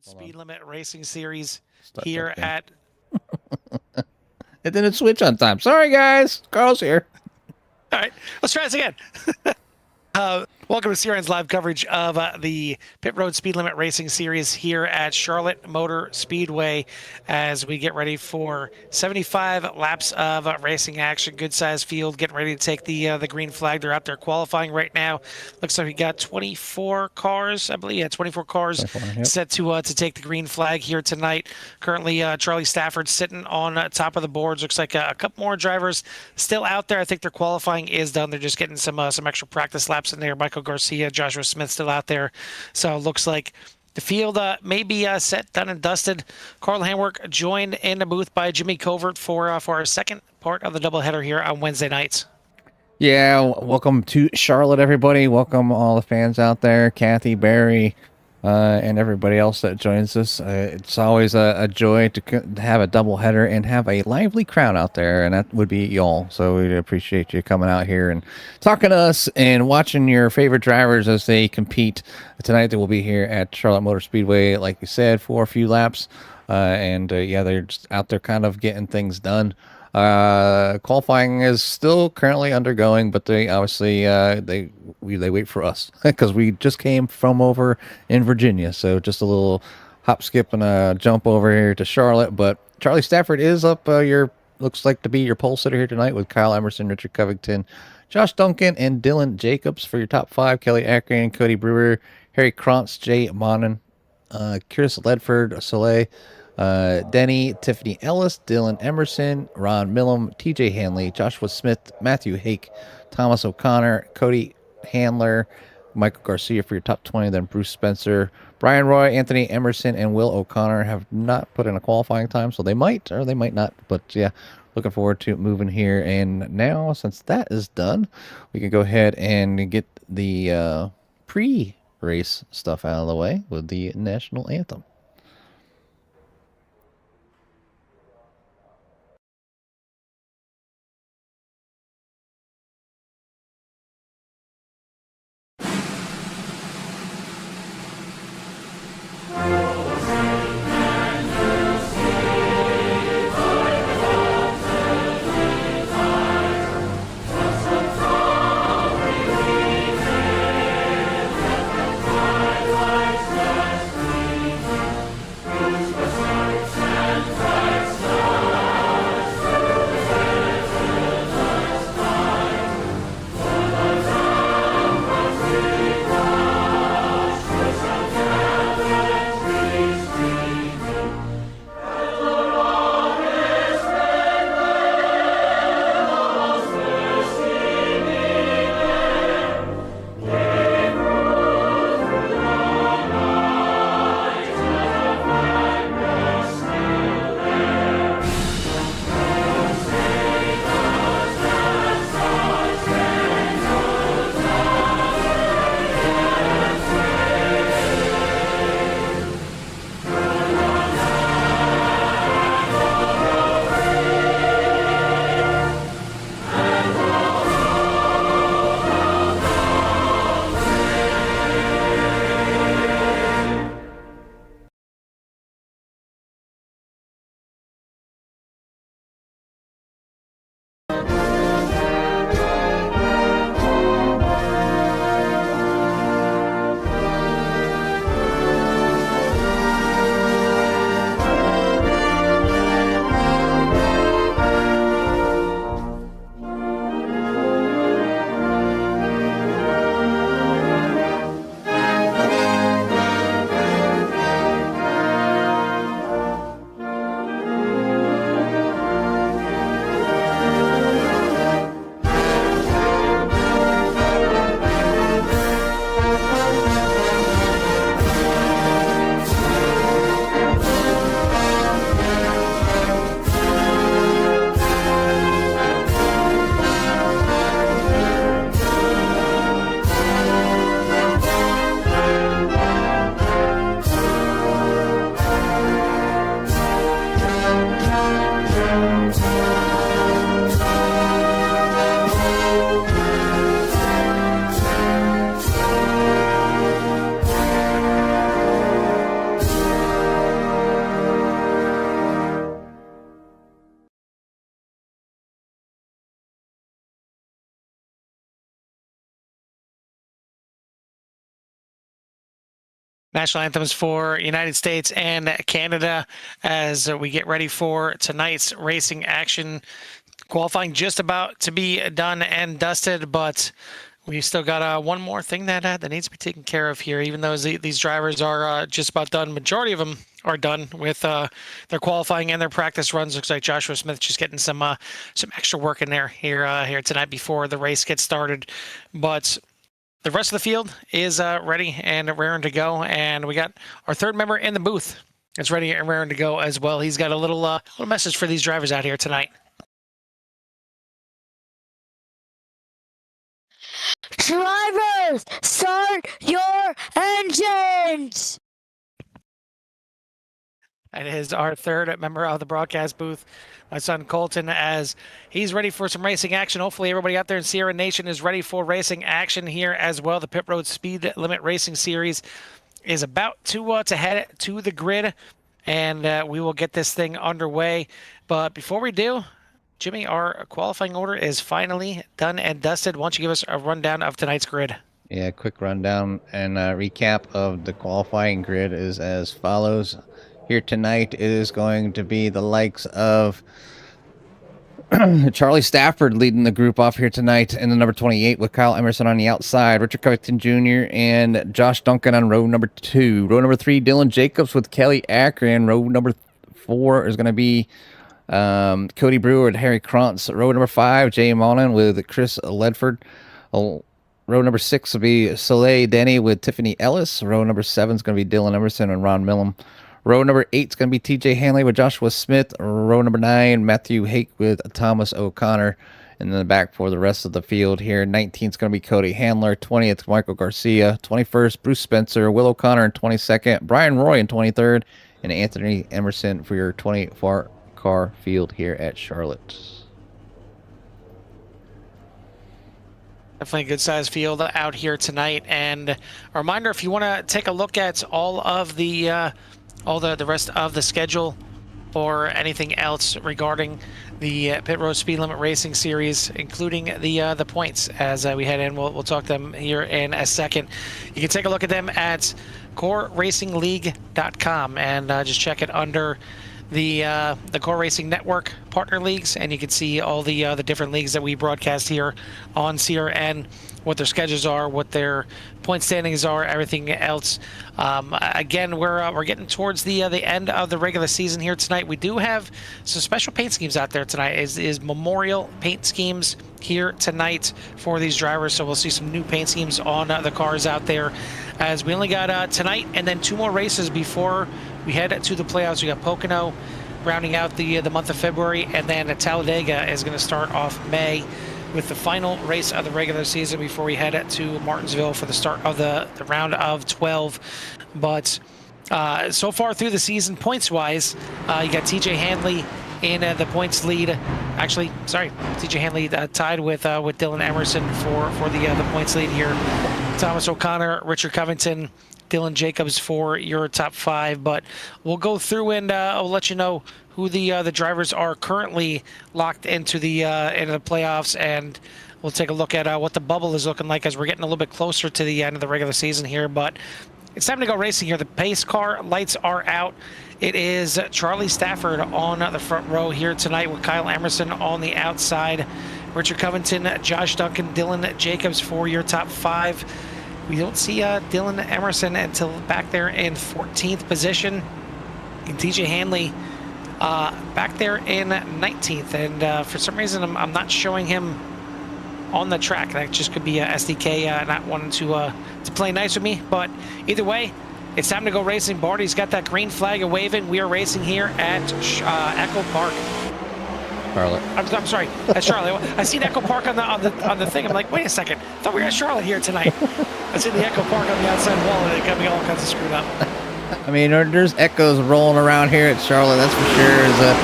Speed Limit Racing Series Start here that at. It didn't switch on time. Sorry, guys. Carl's here. All right, let's try this again. Welcome to CRN's live coverage of the Pit Road Speed Limit Racing Series here at Charlotte Motor Speedway as we get ready for 75 laps of racing action. Good sized field, getting ready to take the green flag. They're out there qualifying right now. Looks like we got 24 cars, I believe. Yeah, 24 cars 24, yep. set to take the green flag here tonight. Currently, Charlie Stafford sitting on top of the boards. Looks like a couple more drivers still out there. I think their qualifying is done. They're just getting some extra practice laps in there. Michael Garcia, Joshua Smith still out there. So it looks like the field may be set, done, and dusted. Carl Handwork joined in the booth by Jimmy Covert for our second part of the doubleheader here on Wednesday nights. Yeah, welcome to Charlotte, everybody. Welcome all the fans out there, Kathy, Barry, and everybody else that joins us. It's always a joy to have a doubleheader and have a lively crowd out there, and that would be y'all. So we appreciate you coming out here and talking to us and watching your favorite drivers as they compete. Tonight they will be here at Charlotte Motor Speedway, like you said, for a few laps. Yeah, they're just out there kind of getting things done. Qualifying is still currently undergoing, but they obviously they wait for us because we just came from over in Virginia, so just a little hop, skip, and a jump over here to Charlotte. But Charlie Stafford is up. Looks like to be your pole sitter here tonight with Kyle Emerson, Richard Covington, Josh Duncan, and Dylan Jacobs for your top five. Kelly Akron, Cody Brewer, Harry Krantz, Jay Monin, Chris Ledford, Soleil, Denny, Tiffany Ellis, Dylan Emerson, Ron Millam, TJ Hanley, Joshua Smith, Matthew Hake, Thomas O'Connor, Cody Handler, Michael Garcia for your top 20, then Bruce Spencer, Brian Roy, Anthony Emerson, and Will O'Connor have not put in a qualifying time, so they might or they might not. But yeah, looking forward to moving here. And now, since that is done, we can go ahead and get the pre-race stuff out of the way with the national anthem. national anthems for United States and Canada as we get ready for tonight's racing action. Qualifying just about to be done and dusted, but we still got one more thing that needs to be taken care of here. Even though these drivers are just about done, majority of them are done with their qualifying and their practice runs. Looks like Joshua Smith just getting some extra work in there here tonight before the race gets started. But the rest of the field is ready and raring to go, and we got our third member in the booth. It's ready and raring to go as well. He's got a little message for these drivers out here tonight. Drivers, start your engines! That is our third member of the broadcast booth, my son Colton, as he's ready for some racing action. Hopefully everybody out there in Sierra Nation is ready for racing action here as well. The Pit Road Speed Limit Racing Series is about to head to the grid, and we will get this thing underway. But before we do, Jimmy, our qualifying order is finally done and dusted. Why don't you give us a rundown of tonight's grid? Yeah, quick rundown and recap of the qualifying grid is as follows. Here tonight, it is going to be the likes of Charlie Stafford leading the group off here tonight in the number 28 with Kyle Emerson on the outside, Richard Covington Jr. and Josh Duncan on row number 2. Row number 3, Dylan Jacobs with Kelly Akron. Row number 4 is going to be Cody Brewer and Harry Krantz. Row number 5, Jay Monin with Chris Ledford. Row number 6 will be Soleil Denny with Tiffany Ellis. Row number 7 is going to be Dylan Emerson and Ron Millum. Row number 8 is going to be TJ Hanley with Joshua Smith. Row number 9, Matthew Hake with Thomas O'Connor. And then the back for the rest of the field here. 19th is going to be Cody Handler. 20th, Michael Garcia. 21st, Bruce Spencer. Will O'Connor in 22nd. Brian Roy in 23rd. And Anthony Emerson for your 24-car field here at Charlotte. Definitely a good-sized field out here tonight. And a reminder, if you want to take a look at all of the rest of the schedule or anything else regarding the Pit Road Speed Limit Racing Series, including the points as we head in, we'll talk them here in a second. You can take a look at them at coreracingleague.com and just check it under the Core Racing Network partner leagues, and you can see all the different leagues that we broadcast here on CRN, what their schedules are, what their point standings are, everything else. Again, we're getting towards the end of the regular season here tonight. We do have some special paint schemes out there tonight. Is memorial paint schemes here tonight for these drivers, so we'll see some new paint schemes on the cars out there, as we only got tonight and then 2 more races before we head to the playoffs. We got Pocono rounding out the month of February, and then Talladega is going to start off May with the final race of the regular season before we head to Martinsville for the start of the round of 12. But so far through the season, points-wise, you got TJ Hanley in the points lead. Actually, sorry, TJ Hanley tied with Dylan Emerson for the points lead here. Thomas O'Connor, Richard Covington, Dylan Jacobs for your top 5, but we'll go through and I'll let you know who the drivers are currently locked into the playoffs, and we'll take a look at what the bubble is looking like as we're getting a little bit closer to the end of the regular season here. But it's time to go racing here. The pace car lights are out. It is Charlie Stafford on the front row here tonight with Kyle Emerson on the outside, Richard Covington, Josh Duncan, Dylan Jacobs for your top 5. We don't see Dylan Emerson until back there in 14th position. And TJ Hanley back there in 19th. And for some reason, I'm not showing him on the track. That just could be a SDK not wanting to play nice with me. But either way, it's time to go racing. Barty's got that green flag waving. We are racing here at Echo Park. Charlotte. I'm sorry, at Charlotte. I seen Echo Park on the thing. I'm like, wait a second. I thought we were at Charlotte here tonight. I see the Echo Park on the outside wall, and it got me all kinds of screwed up. I mean, there's echoes rolling around here at Charlotte, that's for sure. As the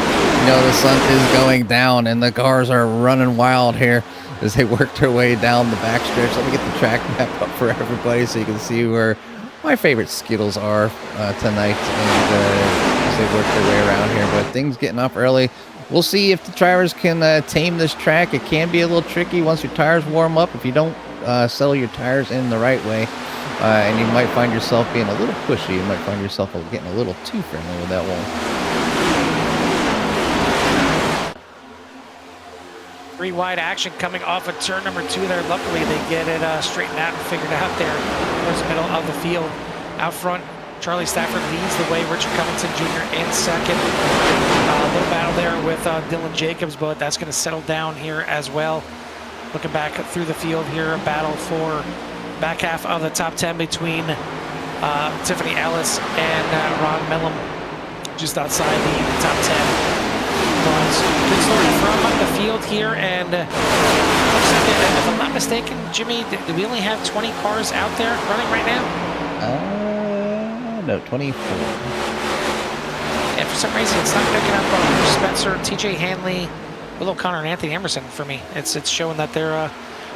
sun is going down and the cars are running wild here as they work their way down the backstretch. Let me get the track map up for everybody so you can see where my favorite Skittles are tonight, and as they work their way around here. But things getting off early. We'll see if the drivers can tame this track. It can be a little tricky once your tires warm up if you don't settle your tires in the right way. and you might find yourself being a little pushy. You might find yourself getting a little too friendly with that wall. 3 wide action coming off of turn number 2 there. Luckily, they get it straightened out and figured out there towards the middle of the field. Out front, Charlie Stafford leads the way. Richard Covington Jr. in second. A little battle there with Dylan Jacobs, but that's going to settle down here as well. Looking back through the field here, a battle for back half of the top 10 between Tiffany Ellis and Ron Millum, just outside the top 10. Good story from the field here, and if I'm not mistaken, Jimmy, do we only have 20 cars out there running right now? No, 24. And for some reason, it's not picking up Spencer, TJ Hanley, Will O'Connor, and Anthony Emerson for me. It's showing that they're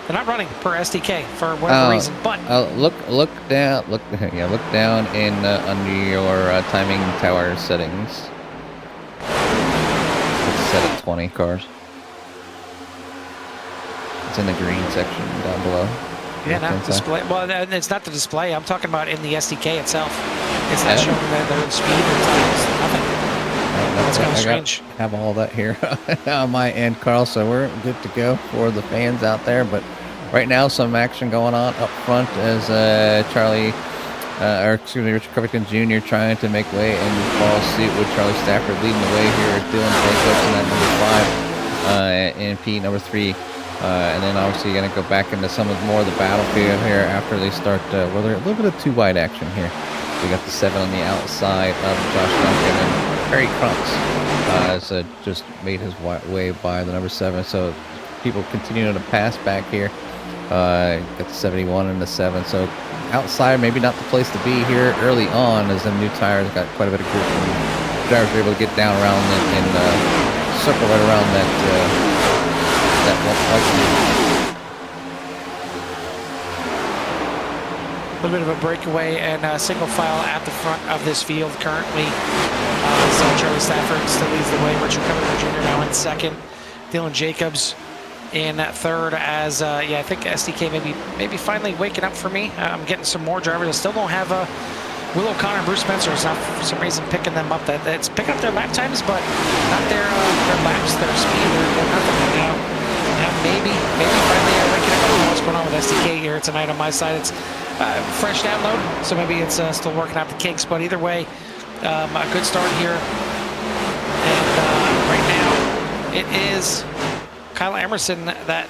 not running per SDK for whatever reason. But look down in under your timing tower settings. Set at 20 cars. It's in the green section down below. Yeah, not display. Well, it's not the display. I'm talking about in the SDK itself. It's not showing that they're in speed or times. Nothing. That's kind of strange. I have all that here on my end, Carl. So we're good to go for the fans out there. But right now, some action going on up front as Richard Covington Jr. trying to make way and follow suit with Charlie Stafford leading the way here. Dylan Jacobs in that number 5 and P number 3. And then obviously you're going to go back into some more of the battlefield here after they start, they're a little bit of 2 wide action here. We got the 7 on the outside of Josh Duncan, and Harry Krantz has just made his way by the number 7. So people continuing to pass back here. Got the 71 and the 7. So outside, maybe not the place to be here early on, as the new tires got quite a bit of grip, and drivers were able to get down around and circle right around that a little bit of a breakaway and single file at the front of this field currently. So Charlie Stafford still leads the way. Richard Covington Jr. now in second. Dylan Jacobs in third as, I think SDK maybe finally waking up for me. I'm getting some more drivers. I still don't have Will O'Connor and Bruce Spencer is not for some reason picking them up. It's picking up their lap times, but not their laps, their speed, they're nothing now. Maybe finally waking up. I don't know what's going on with SDK here tonight on my side. It's fresh download, so maybe it's still working out the kinks, but either way, a good start here. And right now, it is Kyle Emerson that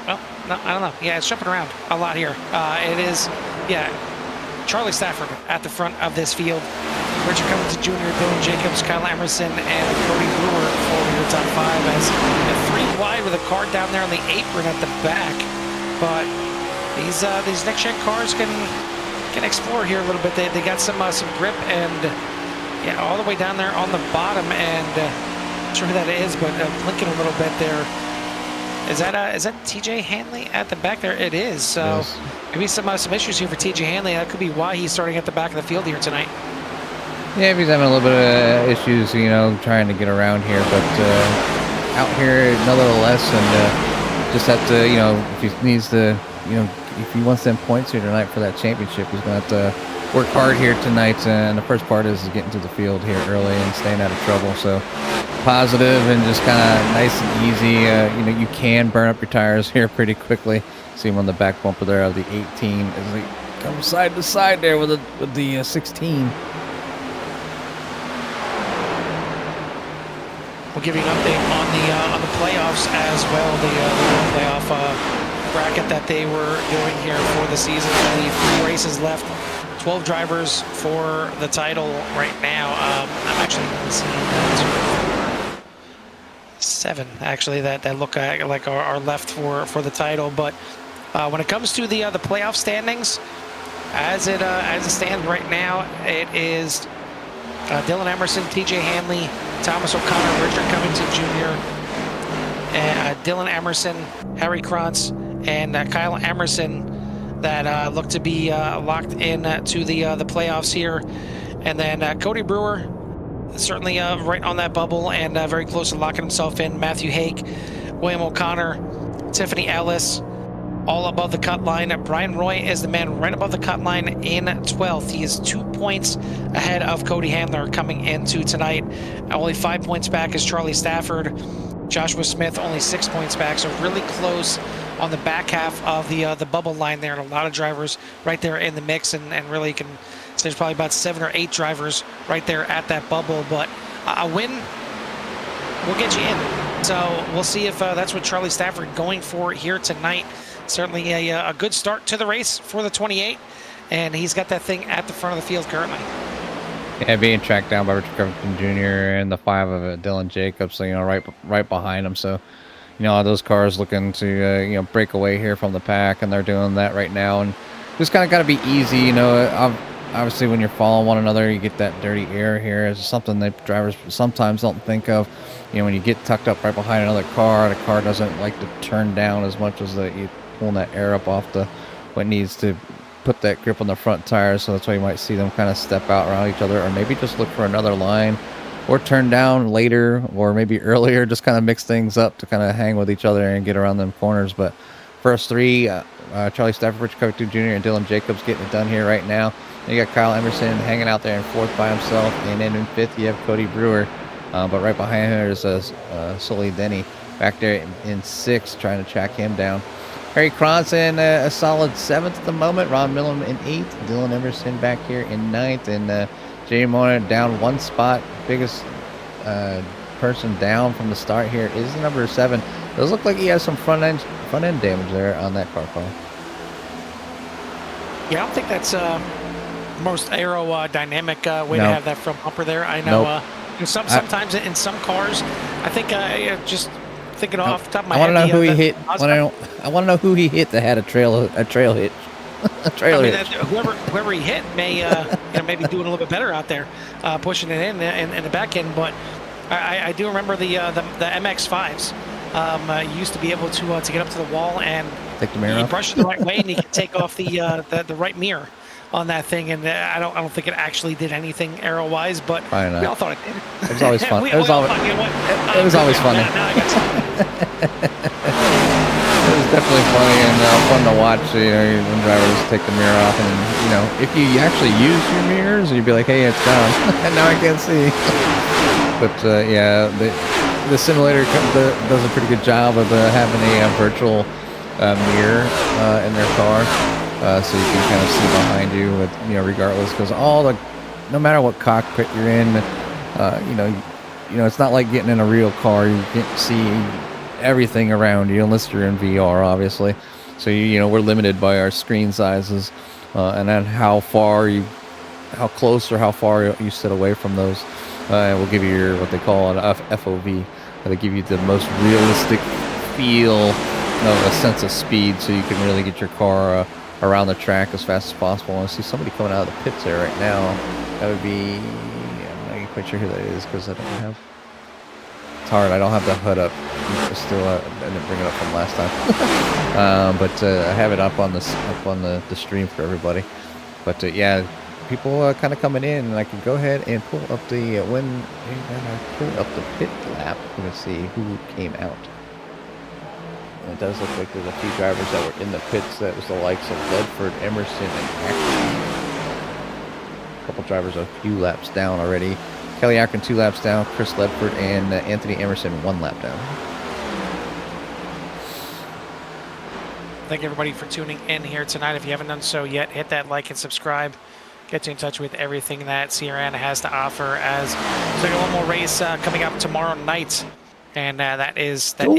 well, no, I don't know. Yeah, it's jumping around a lot here. It is, Charlie Stafford at the front of this field. Richard Covington Jr., Dylan Jacobs, Kyle Emerson, and Cody Brewer for your top 5 as 3 wide with a car down there on the apron at the back. But these next-gen cars can explore here a little bit. They got some grip and all the way down there on the bottom, and not sure who that is, but blinking a little bit there. Is that TJ Hanley at the back there? It is. So yes. Maybe some issues here for TJ Hanley. That could be why he's starting at the back of the field here tonight. Yeah, if he's having a little bit of issues, trying to get around here, but out here nonetheless, and just have to, if he needs to, if he wants them points here tonight for that championship, he's going to have to work hard here tonight. And the first part is getting to the field here early and staying out of trouble. So positive and just kind of nice and easy. You can burn up your tires here pretty quickly. See him on the back bumper there of the 18 as they come side to side there with the 16. We'll give you an update on the playoffs as well. The playoff bracket that they were doing here for the season. Only 3 races left. 12 drivers for the title right now. I'm actually seeing 7 actually that look like are left for the title. But when it comes to the playoff standings, as it stands right now, it is Dylan Emerson, TJ Hanley, Thomas O'Connor, Richard Covington Jr., and Dylan Emerson, Harry Krantz, and Kyle Emerson that look to be locked in to the playoffs here. And then Cody Brewer, certainly right on that bubble and very close to locking himself in. Matthew Hake, William O'Connor, Tiffany Ellis, all above the cut line. Brian Roy is the man right above the cut line in 12th. He is 2 points ahead of Cody Handler coming into tonight. Only 5 points back is Charlie Stafford. Joshua Smith only 6 points back, so really close on the back half of the bubble line there. And a lot of drivers right there in the mix, and really you can say there's probably about 7 or 8 drivers right there at that bubble. But a win will get you in. So we'll see if that's what Charlie Stafford going for here tonight. Certainly a good start to the race for the 28, and he's got that thing at the front of the field currently. Yeah, being tracked down by Richard Covington Jr. and the 5 of Dylan Jacobs, so, right behind him. So, all those cars looking to, break away here from the pack, and they're doing that right now. And just kind of got to be easy, obviously when you're following one another, you get that dirty air here. It's something that drivers sometimes don't think of. When you get tucked up right behind another car, the car doesn't like to turn down as much as you pulling that air up off what needs to put that grip on the front tires. So that's why you might see them kind of step out around each other, or maybe just look for another line, or turn down later, or maybe earlier, just kind of mix things up to kind of hang with each other and get around them corners. But first 3, Charlie Stafford, Richard Covington Jr., and Dylan Jacobs getting it done here right now. And you got Kyle Emerson hanging out there in 4th by himself, and then in 5th you have Cody Brewer. But right behind him is Sully Denny back there in 6th, trying to track him down. Harry Cronson, a solid 7th at the moment. Ron Millam in 8th. Dylan Emerson back here in 9th. And Jay Mona down 1 spot. Biggest person down from the start here is number 7. Does look like he has some front end damage there on that car, Paul. Yeah, I don't think that's most aerodynamic way to have that front bumper there. I know. Nope. Sometimes in some cars, I think just thinking off the top of my head. I want to know who he hit. I want to know who he hit that had a trail hit. Whoever he hit may maybe doing a little bit better out there, pushing it in the back end. But I do remember the MX-5s. Used to be able to get up to the wall and take the mirror off. Brush it the right way, and you could take off the right mirror on that thing, and I don't think it actually did anything arrow-wise, but we all thought it did. It was always fun. It was always fun. It was definitely funny and fun to watch. When drivers take the mirror off, and if you actually use your mirrors, you'd be like, "Hey, it's down," and now I can't see. But yeah, the simulator does a pretty good job of having a virtual mirror in their car. So you can kind of see behind you, with regardless, because no matter what cockpit you're in, it's not like getting in a real car. You can't see everything around you unless you're in VR, obviously. So we're limited by our screen sizes, and then how close or how far you sit away from those. We'll give you what they call an FOV. They give you the most realistic feel of a sense of speed, so you can really get your car around the track as fast as possible. I see somebody coming out of the pits there right now. That would be, I'm not quite sure who that is, because I don't have, it's hard, I don't have the HUD up. I didn't bring it up from last time. But I have it up on the stream for everybody. But yeah, people kind of coming in, and I can go ahead and pull up the pit lap. Let's see who came out. It does look like there's a few drivers that were in the pits. That was the likes of Ledford, Emerson, and Akron. A couple drivers a few laps down already. Kelly Akron 2 laps down. Chris Ledford and Anthony Emerson 1 lap down. Thank everybody for tuning in here tonight. If you haven't done so yet, hit that like and subscribe. Get you in touch with everything that CRN has to offer, as there's one more race coming up tomorrow night. And that is going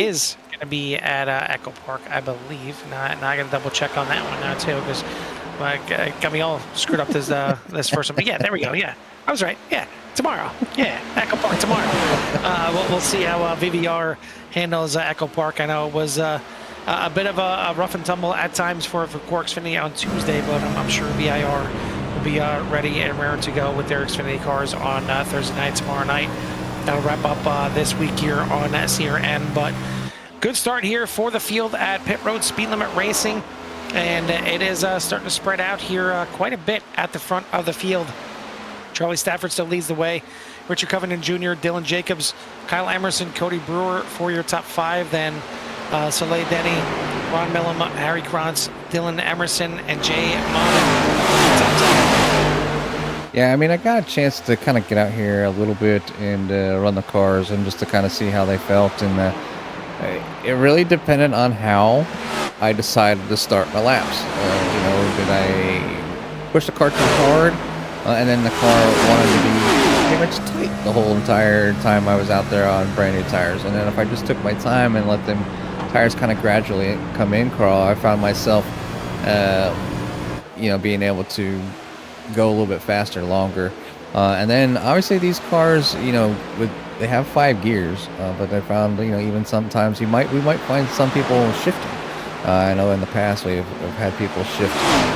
to be at Echo Park, I believe. Now I got to double check on that one now too, because got me all screwed up this first one. But yeah, there we go. Yeah, I was right. Yeah, tomorrow. Yeah, Echo Park tomorrow. We'll see how VVR handles Echo Park. I know it was a bit of a rough and tumble at times for Quark Xfinity on Tuesday, but I'm sure VIR will be ready and raring to go with their Xfinity cars on Thursday night, tomorrow night. That'll wrap up this week here on CRN. But good start here for the field at Pit Road Speed Limit Racing, and it is starting to spread out here quite a bit at the front of the field. Charlie Stafford still leads the way. Richard Covington Jr., Dylan Jacobs, Kyle Emerson, Cody Brewer for your top 5. Then Soleil Denny, Ron Millum, Harry Krantz, Dylan Emerson, and Jay Monin. Yeah, I mean, I got a chance to kind of get out here a little bit and run the cars and just to kind of see how they felt. And it really depended on how I decided to start my laps. Did I push the car too hard? And then the car wanted to be pretty much tight the whole entire time I was out there on brand new tires. And then if I just took my time and let them tires kind of gradually come in, Carl, I found myself, being able to go a little bit faster, longer. And then obviously these cars, they have 5 gears, but I found, even sometimes we might find some people shifting. I know in the past we've had people shift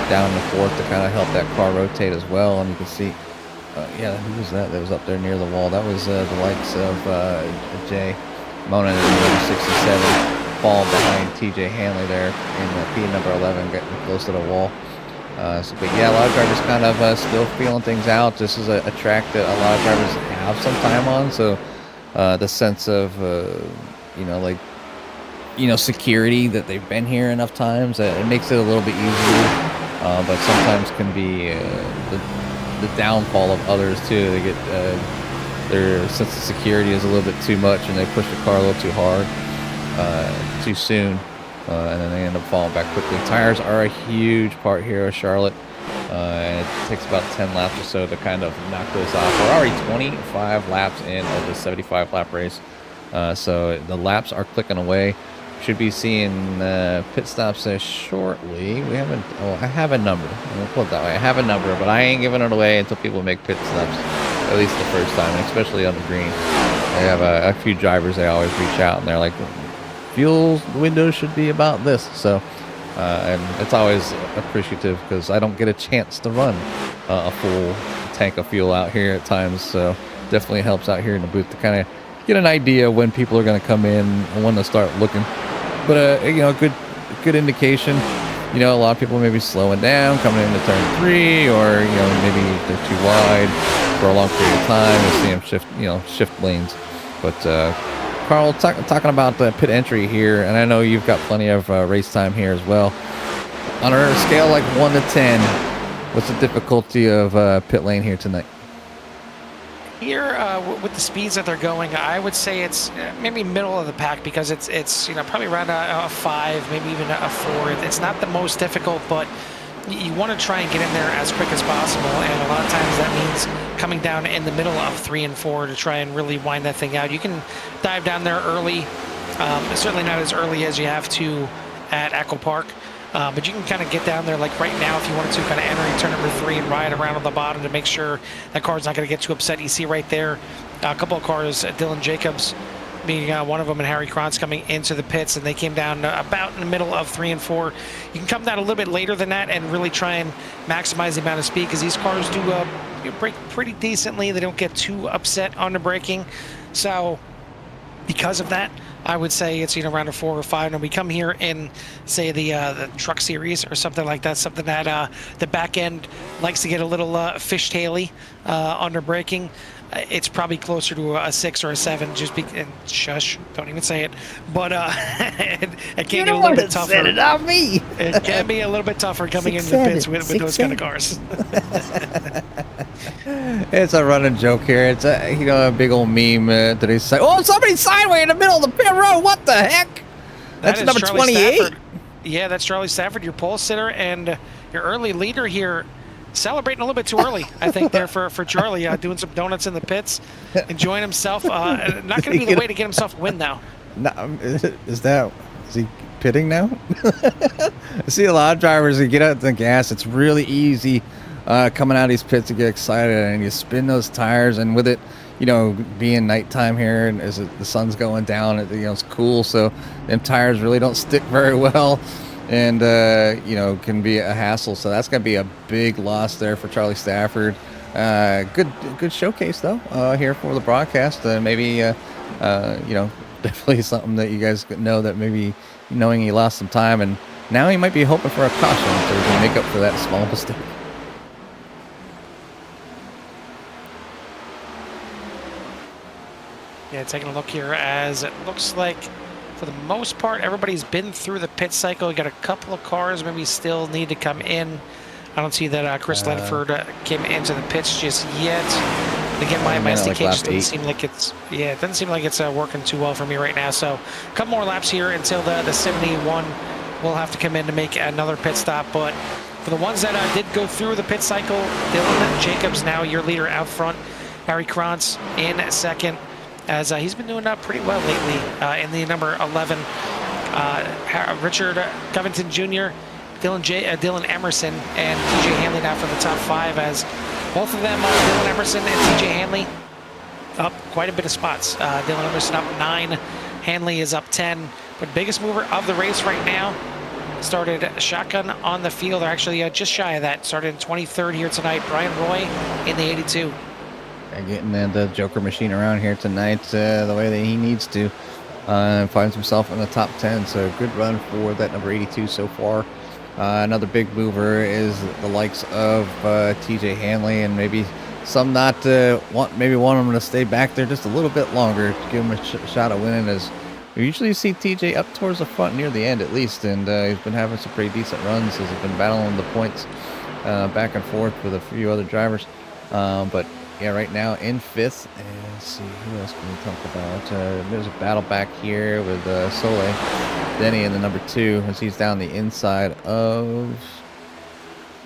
down and forth to kind of help that car rotate as well. And you can see, who was that was up there near the wall? That was the likes of Jay Monin in number 67, fall behind TJ Hanley there in P number 11, getting close to the wall. But yeah, a lot of drivers kind of still feeling things out. This is a track that a lot of drivers have some time on, so the sense of security that they've been here enough times, it makes it a little bit easier. But sometimes can be the downfall of others too. They get their sense of security is a little bit too much, and they push the car a little too hard, too soon. And then they end up falling back quickly. Tires are a huge part here at Charlotte, and it takes about 10 laps or so to kind of knock those off. We're already 25 laps in of the 75 lap race, so the laps are clicking away. Should be seeing pit stops shortly. I have a number. We'll put it that way. I have a number, but I ain't giving it away until people make pit stops, at least the first time, and especially on the green. I have a few drivers, they always reach out, and they're like, fuel window should be about this. So and it's always appreciative because I don't get a chance to run a full tank of fuel out here at times, so definitely helps out here in the booth to kind of get an idea when people are going to come in and when to start looking. But good indication. A lot of people may be slowing down coming into turn 3, or maybe they're too wide for a long period of time. We see them shift lanes. But Carl, talking about the pit entry here, and I know you've got plenty of race time here as well. On a scale like 1 to 10, what's the difficulty of pit lane here tonight? Here, with the speeds that they're going, I would say it's maybe middle of the pack, because it's probably around a 5, maybe even a 4. It's not the most difficult, but you want to try and get in there as quick as possible, and a lot of times that means coming down in the middle of 3 and 4 to try and really wind that thing out. You can dive down there early, certainly not as early as you have to at Echo Park, but you can kind of get down there like right now if you wanted to, kind of entering turn number 3 and ride around on the bottom to make sure that car's not going to get too upset. You see right there a couple of cars, Dylan Jacobs being one of them, and Harry Krantz coming into the pits, and they came down about in the middle of 3 and 4. You can come down a little bit later than that and really try and maximize the amount of speed, because these cars do brake pretty decently. They don't get too upset on the braking. So because of that, I would say it's around a 4 or 5. And we come here in, say, the truck series or something like that, something that the back end likes to get a little fishtaily on their braking. It's probably closer to a 6 or a 7. And shush, don't even say it. But it can get a little bit tougher. Said it on me. It can be a little bit tougher coming into the pits with those kind of cars. It's a running joke here. It's a big old meme that they say, "Oh, somebody's sideways in the middle of the pit road. What the heck?" That's number 28. Yeah, that's Charlie Stafford, your pole sitter and your early leader here. Celebrating a little bit too early, I think, there for Charlie, doing some donuts in the pits, enjoying himself. Not going to be the way to get himself a win, though. No, is he pitting now? I see a lot of drivers that get out the gas. It's really easy coming out of these pits to get excited, and you spin those tires, and with it, being nighttime here, and as the sun's going down, it's cool, so them tires really don't stick very well. And can be a hassle, so that's gonna be a big loss there for Charlie Stafford. Good showcase though here for the broadcast. Maybe definitely something that you guys know, that maybe knowing he lost some time, and now he might be hoping for a caution to make up for that small mistake. Yeah, taking a look here, as it looks like for the most part, everybody's been through the pit cycle. We got a couple of cars maybe still need to come in. I don't see that Chris Ledford came into the pits just yet. Again, my SDK just doesn't seem like it's it doesn't seem like it's working too well for me right now. So a couple more laps here until the 71 will have to come in to make another pit stop. But for the ones that did go through the pit cycle, Dylan Jacobs now your leader out front. Harry Krantz in second, as he's been doing pretty well lately in the number 11. Richard Covington Jr., Dylan Emerson, and TJ Hanley now for the top 5, as both of them, Dylan Emerson and TJ Hanley, up quite a bit of spots. Dylan Emerson up 9, Hanley is up 10. But biggest mover of the race right now started shotgun on the field, or actually just shy of that. Started in 23rd here tonight. Brian Roy in the 82. Getting the Joker machine around here tonight the way that he needs to. Finds himself in the top 10, so good run for that number 82 so far. Another big mover is the likes of TJ Hanley, and maybe some not want him to stay back there just a little bit longer to give him a shot at winning, as we usually see TJ up towards the front near the end at least, and he's been having some pretty decent runs as he's been battling the points back and forth with a few other drivers. But yeah, right now in 5th, and let's see, who else can we talk about? There's a battle back here with Soleil Denny in the number 2, as he's down the inside of,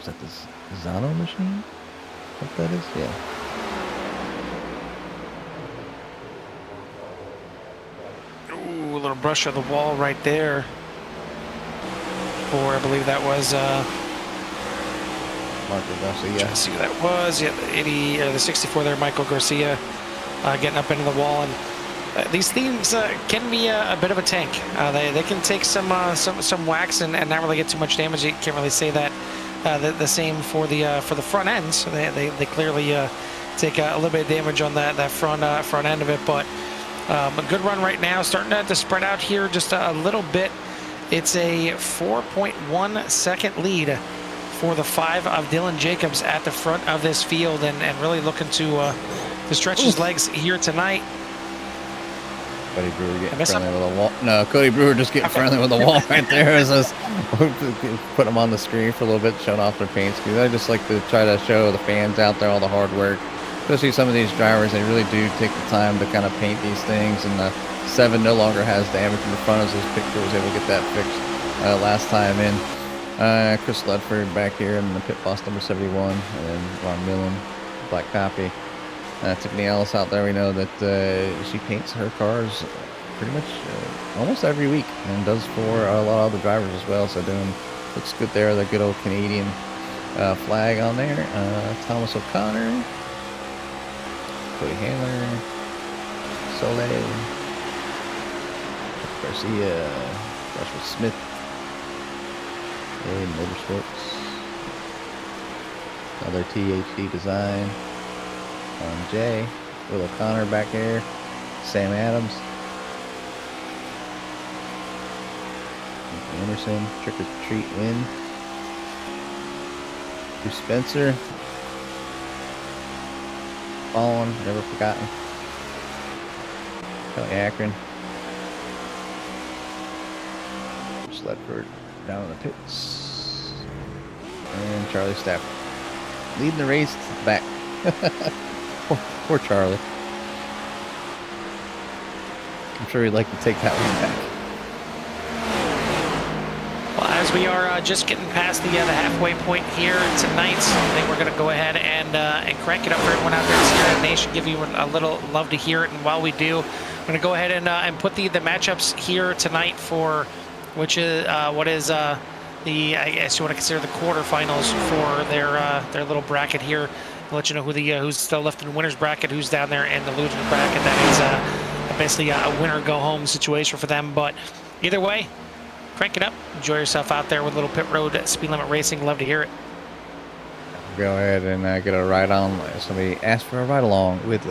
is that the Zano machine? What that is? Yeah. Ooh, a little brush on the wall right there. Or I believe that was Marco Garcia. Trying to see who that was. Yeah, the 80 or the 64 there, Michael Garcia, getting up into the wall. And these things can be a bit of a tank. They can take some whacks and not really get too much damage. You can't really say that the same for the front ends. They clearly take a little bit of damage on that front end of it. But a good run right now, starting to spread out here just a little bit. It's a 4.1 second lead for the 5 of Dylan Jacobs at the front of this field, and really looking to stretch his legs here tonight. Cody Brewer getting friendly with a wall. No, Cody Brewer just getting friendly with the wall right there. As us put them on the screen for a little bit, showing off their paint schemes. I just like to try to show the fans out there all the hard work, especially some of these drivers. They really do take the time to kind of paint these things, and the 7 no longer has damage in the front, as this picture was able to get that fixed last time in. Chris Ledford back here in the pit boss number 71, and Ron Millen, black copy. Tiffany Ellis out there, we know that she paints her cars pretty much almost every week, and does for a lot of other drivers as well, so looks good there. The good old Canadian flag on there. Thomas O'Connor, Cody Handler, Soleil Garcia, Joshua Smith, and Motorsports, another THD design. Jay, Will O'Connor back here, Sam Adams, Anderson, Trick or Treat win, Bruce Spencer, Fallen, never forgotten, Kelly Akron, Ledford down in the pits, and Charlie Stafford leading the race to the back. Poor Charlie. I'm sure he'd like to take that one back. Well, as we are just getting past the halfway point here tonight, I think we're going to go ahead and crank it up for everyone out there to hear it, and they should give you a little love to hear it. And while we do, I'm going to go ahead and put the matchups here tonight for which is what is the, I guess you want to consider the quarterfinals for their little bracket here. I'll let you know who's still left in the winner's bracket, who's down there in the loser's bracket. That is basically a winner-go-home situation for them. But either way, crank it up. Enjoy yourself out there with a little pit road speed limit racing. Love to hear it. Go ahead and get a ride on. Somebody asked for a ride along with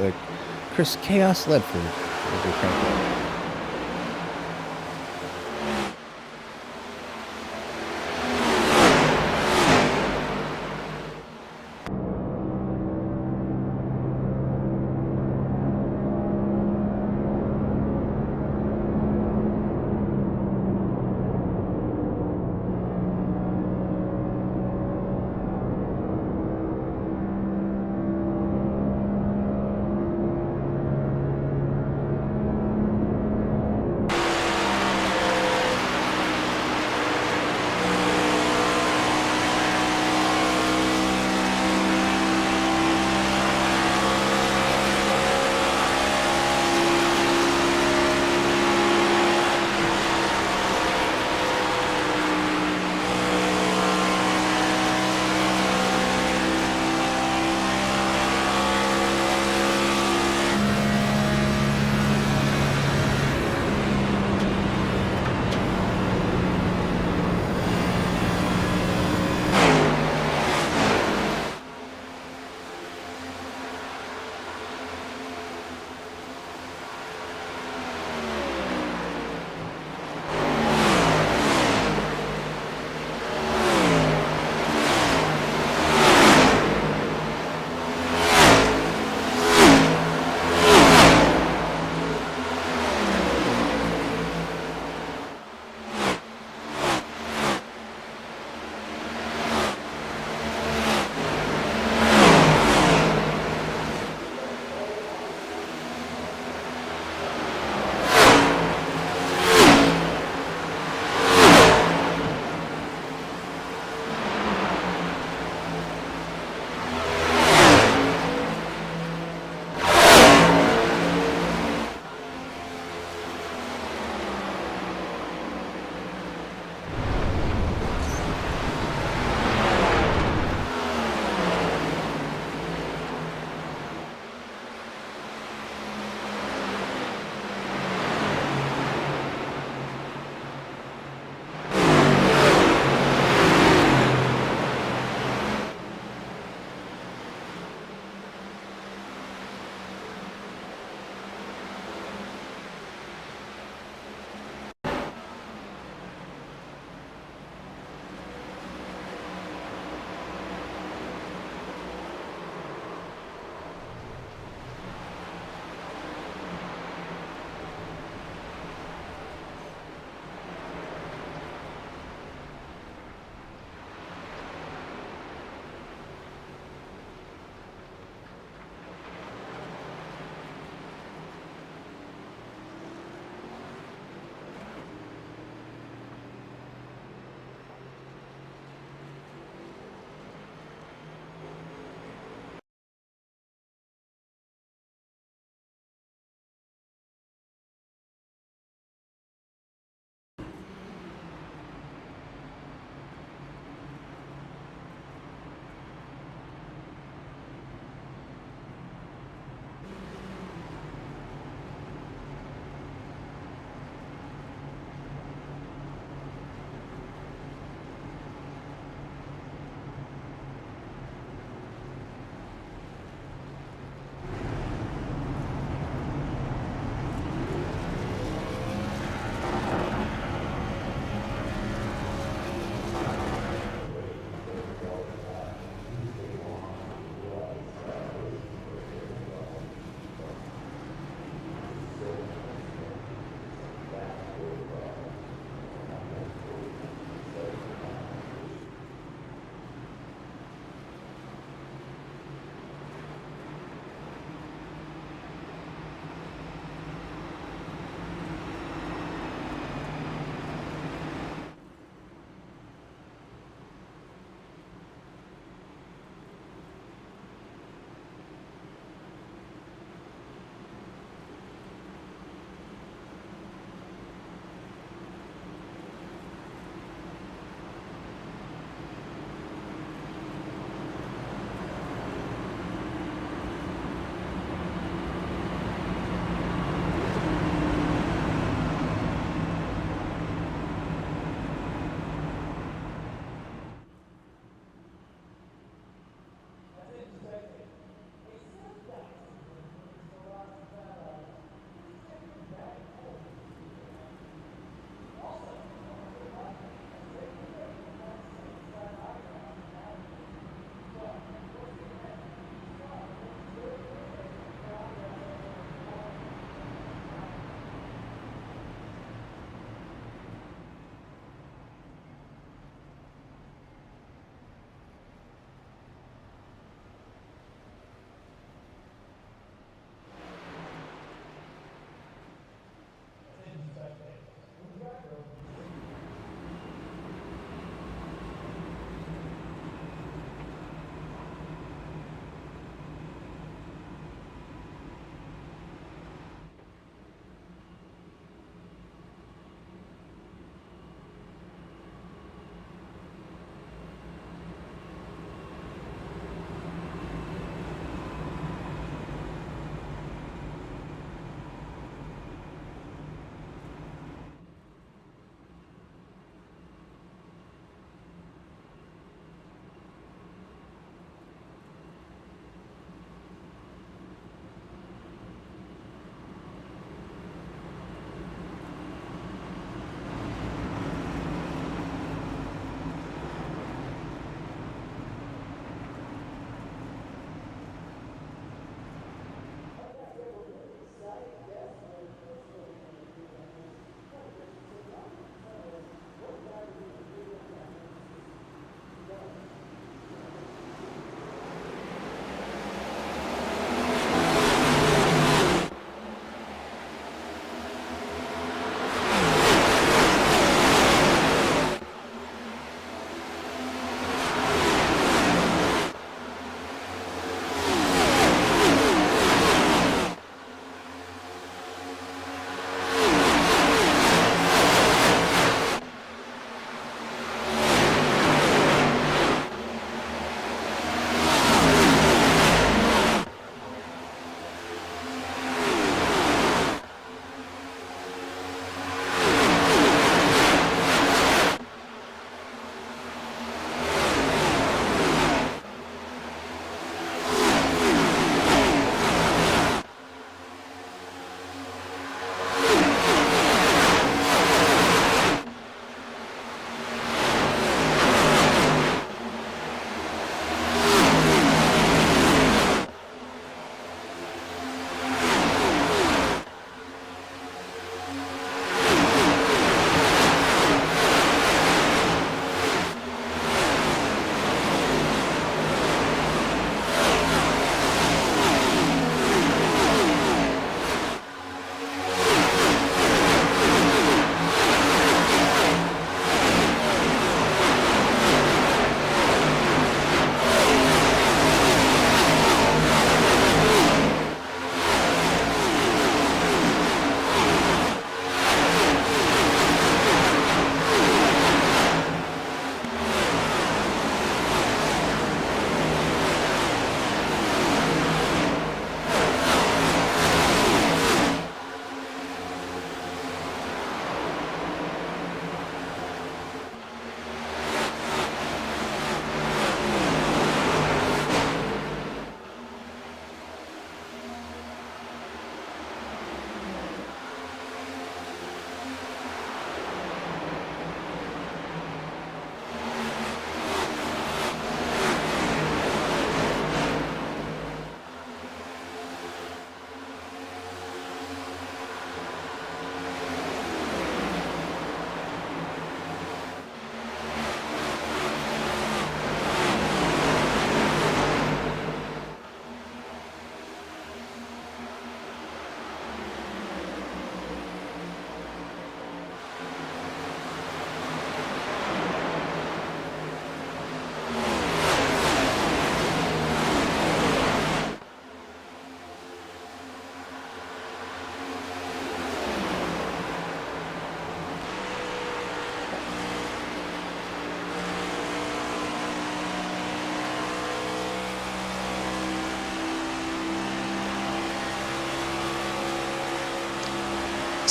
Chris Chaos Ledford.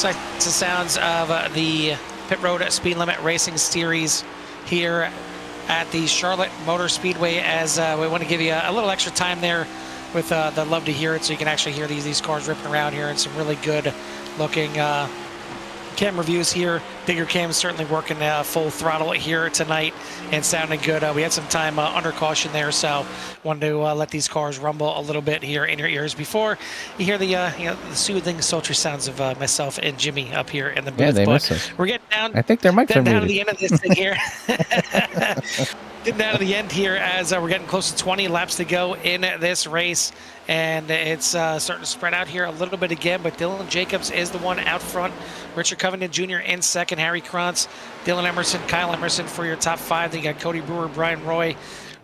Sights and sounds of the Pit Road Speed Limit Racing Series here at the Charlotte Motor Speedway, as we want to give you a little extra time there with the Love to Hear It, so you can actually hear these cars ripping around here, and some really good looking camera views here. Digger Cam's certainly working full throttle here tonight and sounding good. We had some time under caution there, so wanted to let these cars rumble a little bit here in your ears before you hear the soothing, sultry sounds of myself and Jimmy up here in the booth. Yeah, they but miss us. we're getting down. I think their mics are down to muted. the end of this thing here. Getting down to the end here as we're getting close to 20 laps to go in this race, and it's starting to spread out here a little bit again, but Dylan Jacobs is the one out front. Richard Covington Jr. in second, Harry Krantz, Dylan Emerson, Kyle Emerson for your top five. Then you got Cody Brewer, Brian Roy,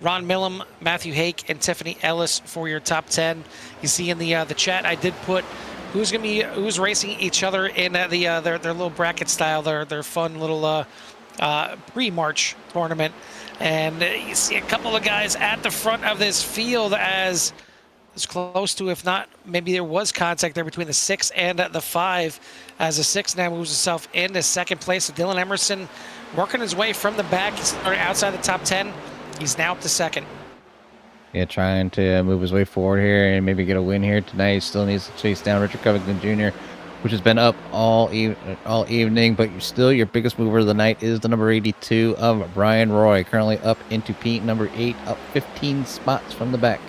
Ron Millam, Matthew Hake, and Tiffany Ellis for your top 10. You see in the chat, I did put who's racing each other in their little bracket style, their fun little pre-March tournament. And you see a couple of guys at the front of this field as close to, if not, maybe there was contact there between the 6 and the 5, as the 6 now moves himself into second place. So Dylan Emerson working his way from the back. He's outside the top 10. He's now up to second. Yeah, trying to move his way forward here and maybe get a win here tonight. He still needs to chase down Richard Covington Jr., which has been up all evening, but your biggest mover of the night is the number 82 of Brian Roy, currently up into P number 8, up 15 spots from the back.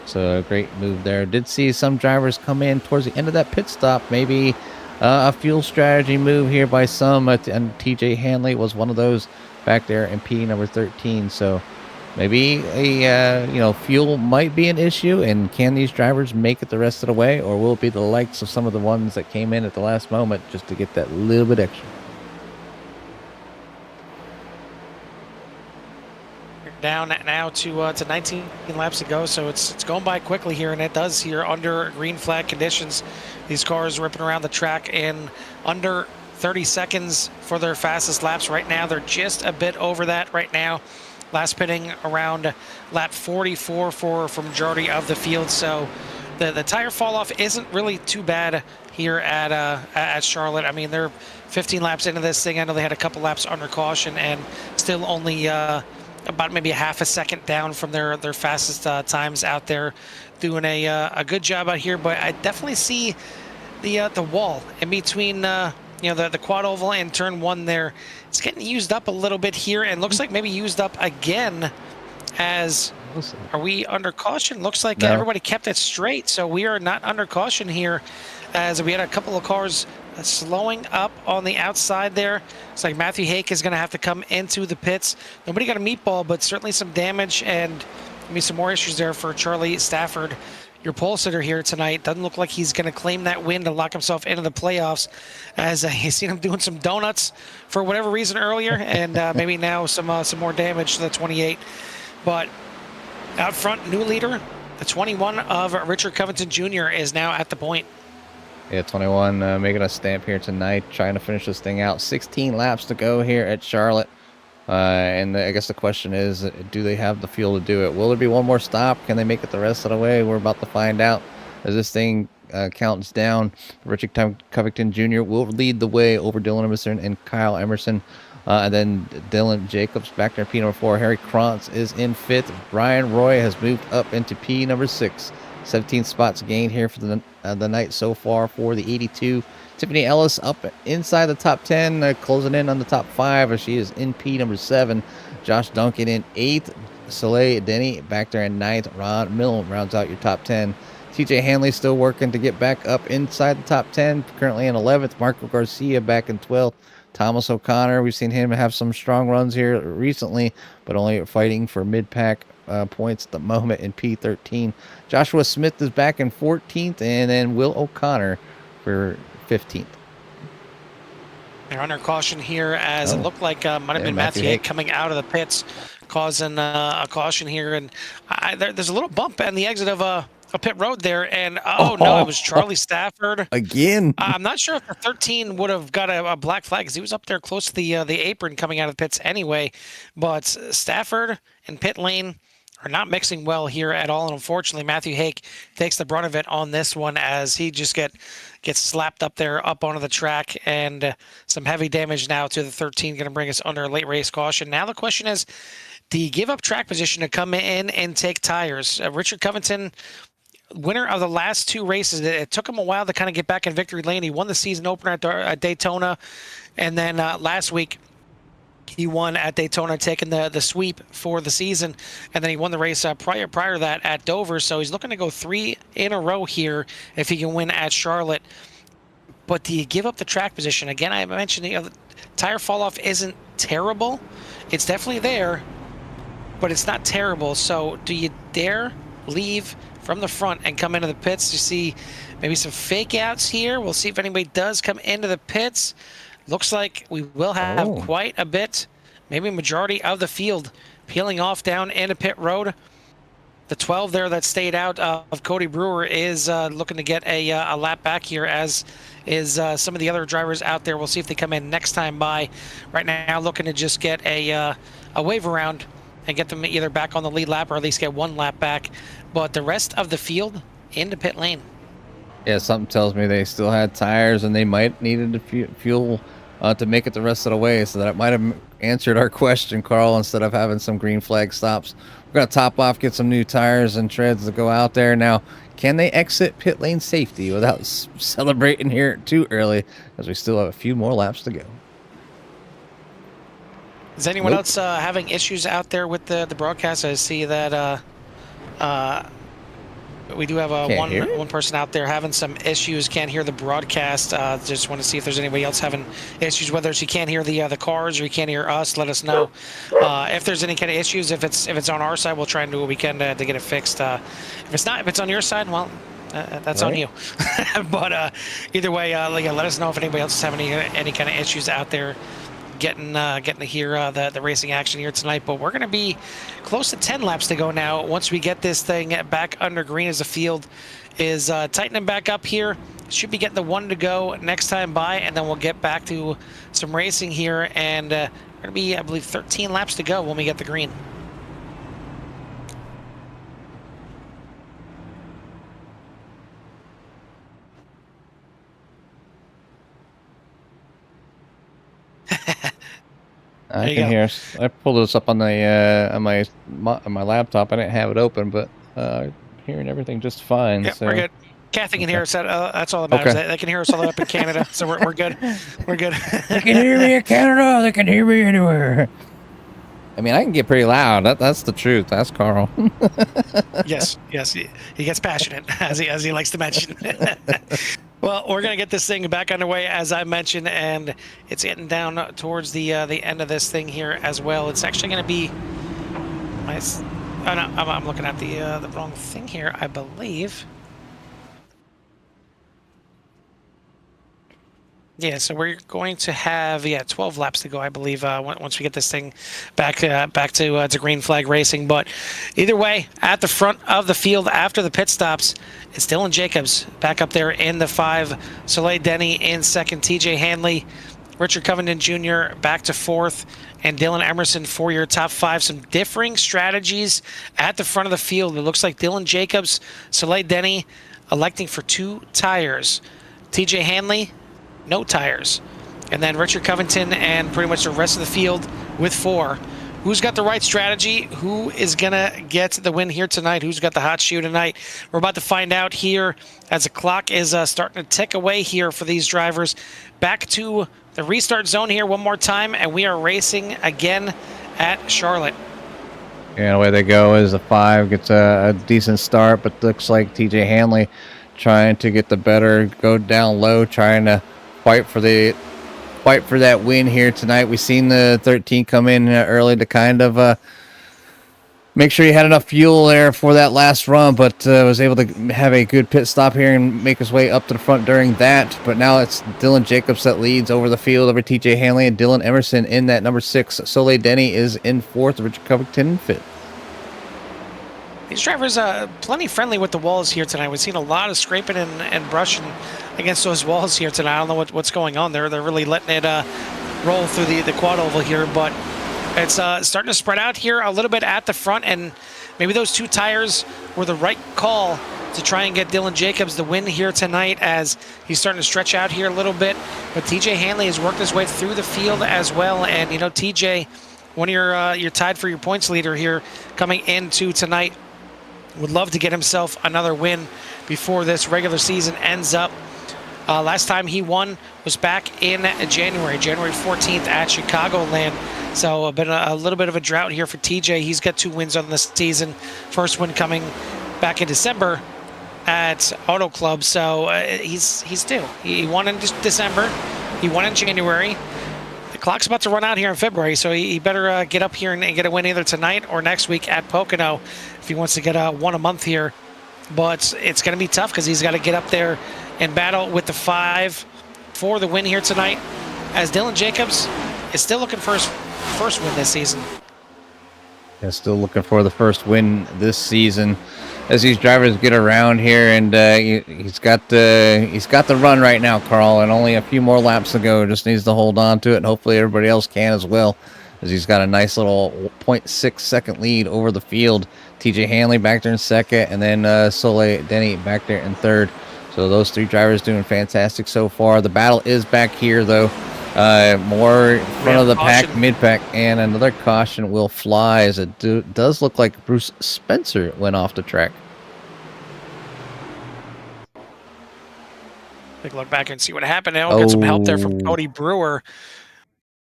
So a great move there. Did see some drivers come in towards the end of that pit stop. Maybe a fuel strategy move here by some, and TJ Hanley was one of those back there in P number 13. So maybe fuel might be an issue, and can these drivers make it the rest of the way, or will it be the likes of some of the ones that came in at the last moment just to get that little bit extra? Down now to 19 laps to go, so it's going by quickly here, and it does here under green flag conditions. These cars ripping around the track in under 30 seconds for their fastest laps. Right now, they're just a bit over that right now. Last pitting around lap 44 for majority of the field, so the tire fall off isn't really too bad here at Charlotte. I mean, they're 15 laps into this thing. I know they had a couple laps under caution and still only about maybe a half a second down from their fastest times out there, doing a good job out here. But I definitely see the wall in between the quad oval and turn 1 there. It's getting used up a little bit here, and looks like maybe used up again. As are we under caution? Looks like no. Everybody kept it straight, so we are not under caution here, as we had a couple of cars slowing up on the outside there. It's like Matthew Hake is going to have to come into the pits. Nobody got a meatball, but certainly some damage and maybe some more issues there for Charlie Stafford, your pole sitter here tonight. Doesn't look like he's going to claim that win to lock himself into the playoffs, as you seen him doing some donuts for whatever reason earlier, and maybe now some more damage to the 28. But out front, new leader, the 21 of Richard Covington Jr. is now at the point. Yeah, 21 making a stamp here tonight, trying to finish this thing out. 16 laps to go here at Charlotte. And I guess the question is, do they have the fuel to do it? Will there be one more stop? Can they make it the rest of the way? We're about to find out as this thing counts down. Richard Covington Jr. will lead the way over Dylan Emerson and Kyle Emerson. And then Dylan Jacobs back there, P number 4. Harry Krantz is in 5th. Brian Roy has moved up into P number 6. 17 spots gained here for the night so far for the 82. Tiffany Ellis up inside the top 10, closing in on the top 5 as she is in P number 7. Josh Duncan in 8th. Soleil Denny back there in 9th. Ron Millam rounds out your top 10. TJ Hanley still working to get back up inside the top 10, currently in 11th. Marco Garcia back in 12th. Thomas O'Connor, we've seen him have some strong runs here recently, but only fighting for mid-pack points at the moment in P13. Joshua Smith is back in 14th, and then Will O'Connor for 15th. They're under caution here, as it looked like might have been Matthew Hake coming out of the pits, causing a caution here. And there's a little bump in the exit of a pit road there, and no, it was Charlie Stafford again. I'm not sure if the 13 would have got a black flag, because he was up there close to the apron coming out of the pits anyway. But Stafford in pit lane are not mixing well here at all. And unfortunately, Matthew Hake takes the brunt of it on this one as he just gets slapped up there, up onto the track, and some heavy damage now to the 13, going to bring us under a late race caution. Now the question is, do you give up track position to come in and take tires? Richard Covington, winner of the last 2 races, it took him a while to kind of get back in victory lane. He won the season opener at Daytona, and then last week he won at Daytona, taking the sweep for the season, and then he won the race prior to that at Dover. So he's looking to go 3 in a row here if he can win at Charlotte. But do you give up the track position? Again, I mentioned the tire fall off isn't terrible. It's definitely there, but it's not terrible. So do you dare leave from the front and come into the pits? You see maybe some fake outs here. We'll see if anybody does come into the pits. Looks like we will have quite a bit, maybe a majority of the field peeling off down into pit road. The 12 there that stayed out of Cody Brewer is looking to get a lap back here, as is some of the other drivers out there. We'll see if they come in next time by. Right now looking to just get a wave around and get them either back on the lead lap or at least get 1 lap back. But the rest of the field into pit lane. Yeah, something tells me they still had tires and they might needed to fuel to make it the rest of the way, so that it might have answered our question, Carl, instead of having some green flag stops. We're going to top off, get some new tires and treads to go out there. Now, can they exit pit lane safety without celebrating here too early, as we still have a few more laps to go? Is anyone else having issues out there with the broadcast? I see that we do have one person out there having some issues, can't hear the broadcast. Just want to see if there's anybody else having issues, whether she can't hear the cars or you can't hear us. Let us know if there's any kind of issues. If it's on our side, we'll try and do what we can to get it fixed. If it's on your side, well, that's on you. But either way, let us know if anybody else is having any kind of issues out there getting to hear the racing action here tonight. But we're going to be close to 10 laps to go now once we get this thing back under green, as the field is tightening back up here. Should be getting the 1 to go next time by, and then we'll get back to some racing here, and we're going to be, I believe, 13 laps to go when we get the green. I can hear. I pulled this up on the on my laptop. I didn't have it open, but hearing everything just fine. Yeah, so. we're good. Kathy can hear us. That's all that matters. Okay. They can hear us all up in Canada, so we're good. We're good. They can hear me in Canada. They can hear me anywhere. I mean, I can get pretty loud. That's the truth. That's Carl. Yes. He gets passionate, as he likes to mention. Well, we're going to get this thing back underway, as I mentioned, and it's getting down towards the end of this thing here as well. It's actually going to be nice. Oh, no, I'm looking at the wrong thing here, I believe. Yeah, so we're going to have 12 laps to go, I believe, once we get this thing back to green flag racing. But either way, at the front of the field after the pit stops, it's Dylan Jacobs back up there in the 5. Soleil Denny in 2nd. TJ Hanley, Richard Covington Jr. back to 4th, and Dylan Emerson for your top 5. Some differing strategies at the front of the field. It looks like Dylan Jacobs, Soleil Denny electing for 2 tires. TJ Hanley, no tires. And then Richard Covington and pretty much the rest of the field with 4. Who's got the right strategy? Who is going to get the win here tonight? Who's got the hot shoe tonight? We're about to find out here as the clock is starting to tick away here for these drivers. Back to the restart zone here one more time, and we are racing again at Charlotte. And away they go as the 5 gets a decent start, but looks like TJ Hanley trying to get the better, go down low, trying to fight for that win here tonight. We've seen the 13 come in early to kind of make sure he had enough fuel there for that last run, but was able to have a good pit stop here and make his way up to the front during that. But now it's Dylan Jacobs that leads over the field over TJ Hanley, and Dylan Emerson in that number 6. Soleil Denny is in 4th, Richard Covington in 5th. These drivers plenty friendly with the walls here tonight. We've seen a lot of scraping and brushing against those walls here tonight. I don't know what's going on there. They're really letting it roll through the quad oval here, but it's starting to spread out here a little bit at the front, and maybe those 2 tires were the right call to try and get Dylan Jacobs the win here tonight, as he's starting to stretch out here a little bit. But TJ Hanley has worked his way through the field as well. And, you know, TJ, one of you're tied for your points leader here coming into tonight. Would love to get himself another win before this regular season ends up. Last time he won was back in January 14th at Chicagoland. So been a little bit of a drought here for TJ. He's got 2 wins on this season. First win coming back in December at Auto Club. So he's due. He won in December. He won in January. The clock's about to run out here in February, so he better get up here and get a win either tonight or next week at Pocono if he wants to get one a month here. But it's going to be tough because he's got to get up there and battle with the 5 for the win here tonight, as Dylan Jacobs is still looking for his first win this season. Yeah, still looking for the first win this season as these drivers get around here, and he's got the run right now, Carl, and only a few more laps to go. Just needs to hold on to it, and hopefully everybody else can as well, as he's got a nice little 0.6 second lead over the field. TJ Hanley back there in second, and then Soleil Denny back there in third. So those 3 drivers doing fantastic so far. The battle is back here, though. More front of the pack, mid-pack, and another caution will fly, as it does look like Bruce Spencer went off the track. Take a look back and see what happened. I'll get some help there from Cody Brewer.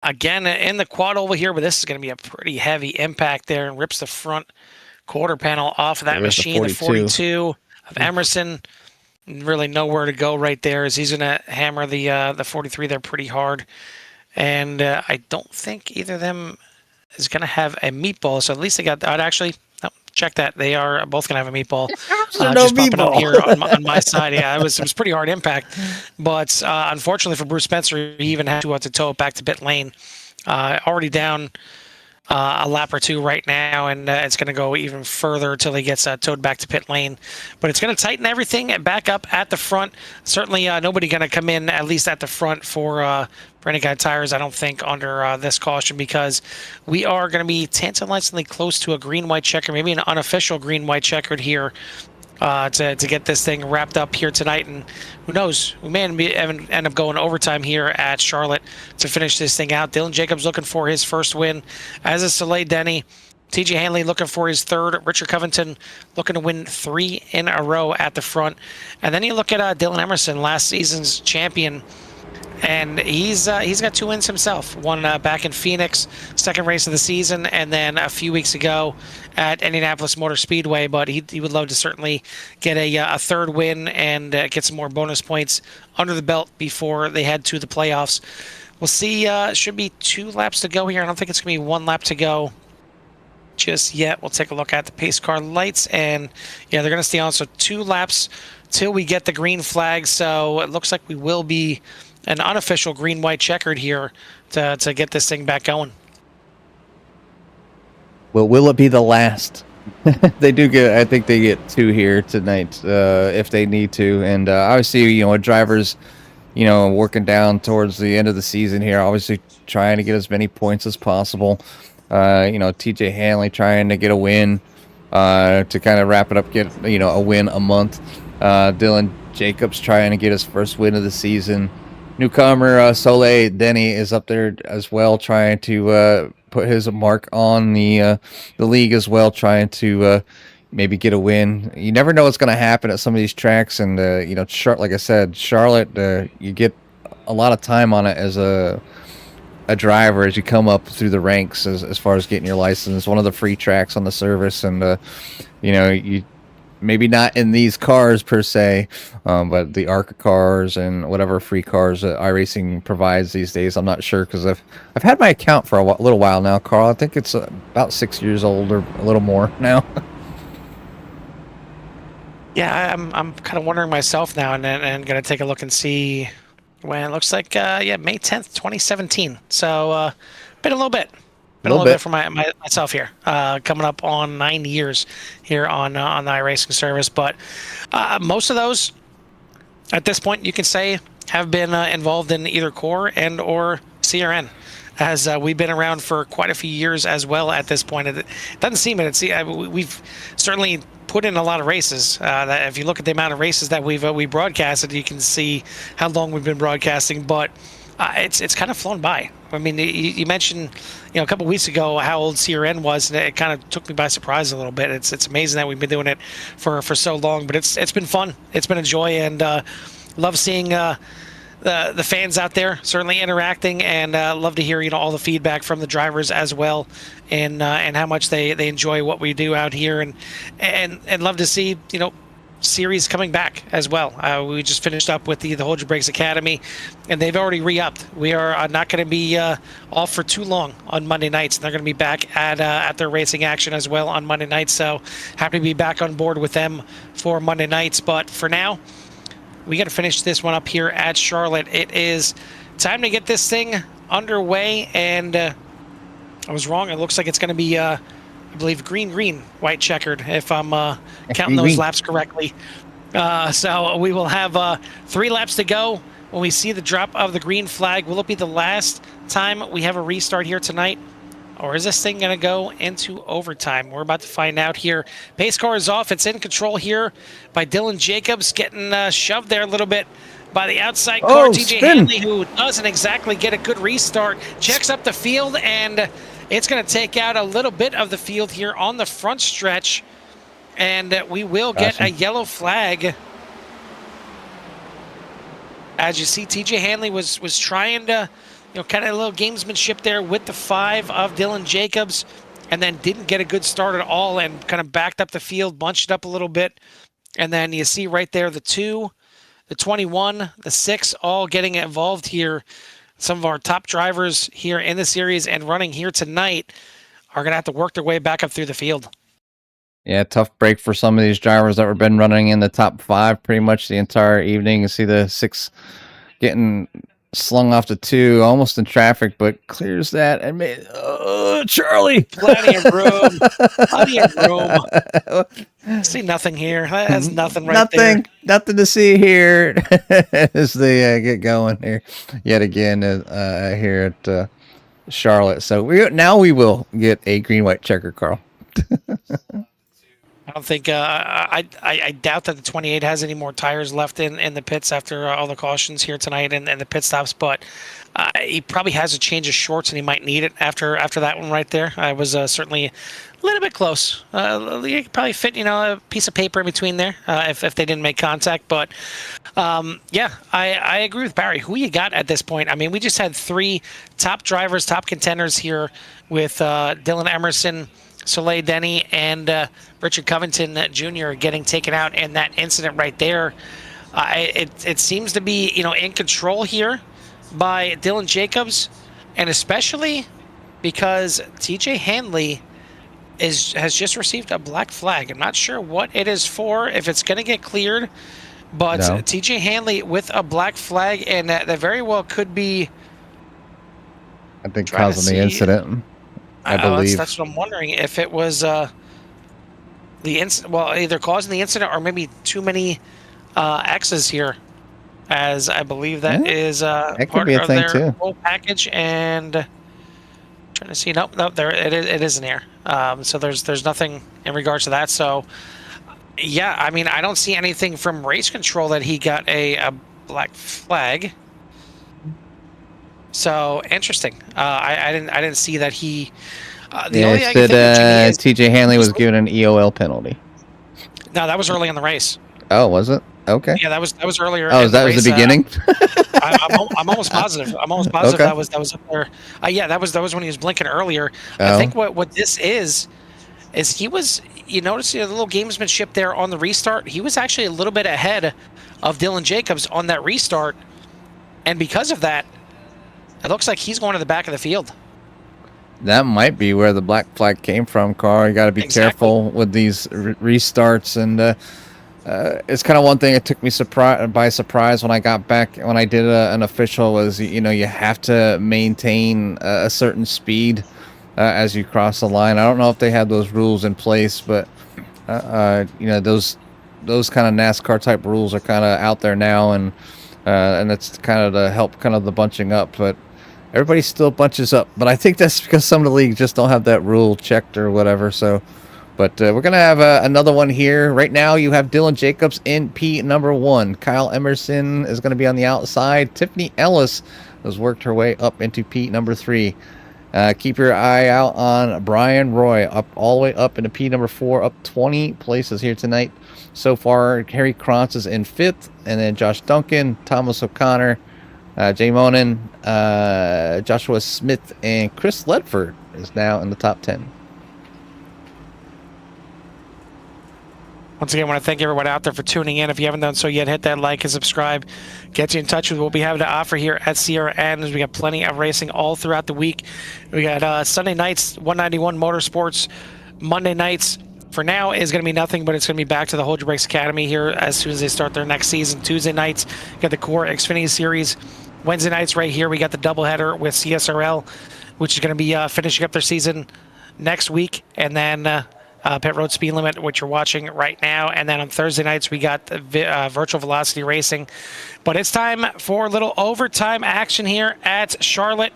Again, in the quad over here, but this is going to be a pretty heavy impact there, and rips the front quarter panel off of that machine. The 42 of Emerson. Really nowhere to go right there, as he's going to hammer the 43 there pretty hard. And I don't think either of them is going to have a meatball. So at least they got that. Actually, no, check that. They are both going to have a meatball. Just popping up here on my side. Yeah, it was pretty hard impact. But unfortunately for Bruce Spencer, he even had to tow it back to pit lane. Already down a lap or 2 right now, and it's going to go even further until he gets towed back to pit lane. But it's going to tighten everything back up at the front. Certainly nobody going to come in, at least at the front, for any kind of tires, I don't think, under this caution, because we are going to be tantalizingly close to a green-white checker, maybe an unofficial green-white checkered here, to get this thing wrapped up here tonight. And who knows, we may end up going overtime here at Charlotte to finish this thing out. Dylan Jacobs looking for his first win, as is Soleil Denny. TJ Hanley looking for his 3rd. Richard Covington looking to win 3 in a row at the front. And then you look at Dylan Emerson, last season's champion, and he's got 2 wins himself. One back in Phoenix, 2nd race of the season, and then a few weeks ago at Indianapolis Motor Speedway. But he would love to certainly get a 3rd win and get some more bonus points under the belt before they head to the playoffs. We'll see. Should be 2 laps to go here. I don't think it's going to be 1 lap to go just yet. We'll take a look at the pace car lights, and yeah, they're going to stay on. So 2 laps till we get the green flag. So it looks like we will be an unofficial green-white checkered here to get this thing back going. Well, will it be the last? They do get, I think they get 2 here tonight if they need to. And obviously, with drivers, working down towards the end of the season here, obviously trying to get as many points as possible. TJ Hanley trying to get a win to kind of wrap it up, get, a win a month. Dylan Jacobs trying to get his first win of the season. Newcomer Soleil Denny is up there as well, trying to put his mark on the league as well, trying to maybe get a win. You never know what's going to happen at some of these tracks, and like I said, Charlotte, you get a lot of time on it as a driver as you come up through the ranks as far as getting your license. It's one of the free tracks on the service, and you. Maybe not in these cars per se, but the ARCA cars and whatever free cars that iRacing provides these days. I'm not sure, because I've had my account for a little while now, Carl. I think it's about 6 years old or a little more now. Yeah, I'm kind of wondering myself now, and going to take a look and see when it looks like. May 10th, 2017. So been a little bit. Been a little bit for myself here, coming up on 9 years here on the iRacing service. But most of those, at this point, you can say, have been involved in either core and or CRN. as we've been around for quite a few years as well at this point. It doesn't seem it. We've certainly put in a lot of races. That if you look at the amount of races that we broadcasted, you can see how long we've been broadcasting. But it's kind of flown by. I mean, you mentioned, a couple weeks ago how old CRN was, and it kind of took me by surprise a little bit. It's amazing that we've been doing it for so long, but it's been fun. It's been a joy, and love seeing the fans out there certainly interacting, and love to hear all the feedback from the drivers as well, and how much they enjoy what we do out here, and love to see series coming back as well. We just finished up with the Hold Your Brakes Academy, and they've already re-upped. We are not going to be off for too long on Monday nights. They're going to be back at their racing action as well on Monday nights, so happy to be back on board with them for Monday nights. But for now, we got to finish this one up here at Charlotte. It is time to get this thing underway, and I was wrong. It looks like it's going to be I believe green, white checkered, if I'm counting those laps correctly. So we will have 3 laps to go when we see the drop of the green flag. Will it be the last time we have a restart here tonight? Or is this thing going to go into overtime? We're about to find out here. Pace car is off. It's in control here by Dylan Jacobs, getting shoved there a little bit by the outside car. TJ Hanley, who doesn't exactly get a good restart, checks up the field, and it's going to take out a little bit of the field here on the front stretch, and we will get a yellow flag. As you see, TJ Hanley was trying to, kind of a little gamesmanship there with the 5 of Dylan Jacobs, and then didn't get a good start at all, and kind of backed up the field, bunched up a little bit, and then you see right there the 2, the 21, the 6, all getting involved here. Some of our top drivers here in the series and running here tonight are going to have to work their way back up through the field. Yeah, tough break for some of these drivers that have been running in the top 5 pretty much the entire evening. You see the 6 getting slung off to 2, almost in traffic, but clears that and made, Charlie! Plenty of room. Plenty of room. See nothing here. That has nothing right there. Nothing to see here as they get going here yet again here at Charlotte. So we will get a green-white checker, Carl. I don't think I doubt that the 28 has any more tires left in the pits after all the cautions here tonight and the pit stops, but he probably has a change of shorts and he might need it after that one right there. I was certainly a little bit close. You could probably fit a piece of paper in between there if they didn't make contact, but yeah, I agree with Barry. Who you got at this point? I mean, we just had 3 top drivers, top contenders here with Dylan Emerson, Soleil Denny, and Richard Covington Jr. getting taken out in that incident right there. It seems to be in control here by Dylan Jacobs, and especially because TJ Hanley has just received a black flag. I'm not sure what it is for, if it's going to get cleared, but no. TJ Hanley with a black flag, and that very well could be, I think, causing the incident. I believe that's what I'm wondering, if it was the incident. Well, either causing the incident or maybe too many X's here, as I believe that is that part could be a of thing their too. whole package. And trying to see, nope, there it is in here. So there's nothing in regards to that. So yeah, I mean, I don't see anything from race control that he got a black flag. So interesting. I didn't see that he. The only thing I can think of, TJ Hanley was given an EOL penalty. No, that was early in the race. Oh, was it? Okay. Yeah, that was earlier. Oh, that was the beginning. I'm almost positive. I'm almost positive okay. that was up there. Yeah, that was when he was blinking earlier. Oh. I think what this is he was. You notice a little gamesmanship there on the restart. He was actually a little bit ahead of Dylan Jacobs on that restart, and because of that, it looks like he's going to the back of the field. That might be where the black flag came from, Carl. You got to be careful with these restarts, and it's kind of one thing that took me by surprise when I got back. When I did an official, was you have to maintain a certain speed as you cross the line. I don't know if they had those rules in place, but those kind of NASCAR type rules are kind of out there now, and it's kind of to help kind of the bunching up, but. everybody still bunches up. But I think that's because some of the leagues just don't have that rule checked or whatever. So, but we're going to have another one here. Right now, you have Dylan Jacobs in P number 1. Kyle Emerson is going to be on the outside. Tiffany Ellis has worked her way up into P number 3. Keep your eye out on Brian Roy, up all the way up into P number 4, up 20 places here tonight. So far, Harry Krantz is in 5th, and then Josh Duncan, Thomas O'Connor, Jay Monin, Joshua Smith, and Chris Ledford is now in the top 10. Once again, I want to thank everyone out there for tuning in. If you haven't done so yet, hit that like and subscribe. Get you in touch with what we have to offer here at CRN. We got plenty of racing all throughout the week. We got Sunday nights, 191 Motorsports. Monday nights, for now, is going to be nothing, but it's going to be back to the Hold Your Brakes Academy here as soon as they start their next season. Tuesday nights, got the Core Xfinity Series. Wednesday nights right here, we got the doubleheader with CSRL, which is going to be finishing up their season next week. And then Pit Road Speed Limit, which you're watching right now. And then on Thursday nights, we got Virtual Velocity Racing. But it's time for a little overtime action here at Charlotte.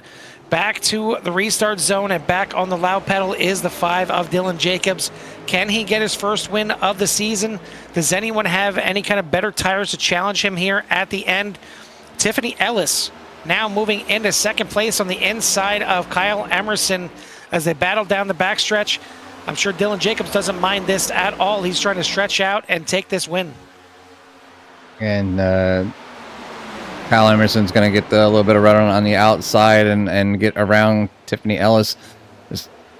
Back to the restart zone and back on the loud pedal is the 5 of Dylan Jacobs. Can he get his first win of the season? Does anyone have any kind of better tires to challenge him here at the end? Tiffany Ellis now moving into second place on the inside of Kyle Emerson as they battle down the backstretch. I'm sure Dylan Jacobs doesn't mind this at all. He's trying to stretch out and take this win. And Kyle Emerson's going to get a little bit of run on the outside and get around Tiffany Ellis.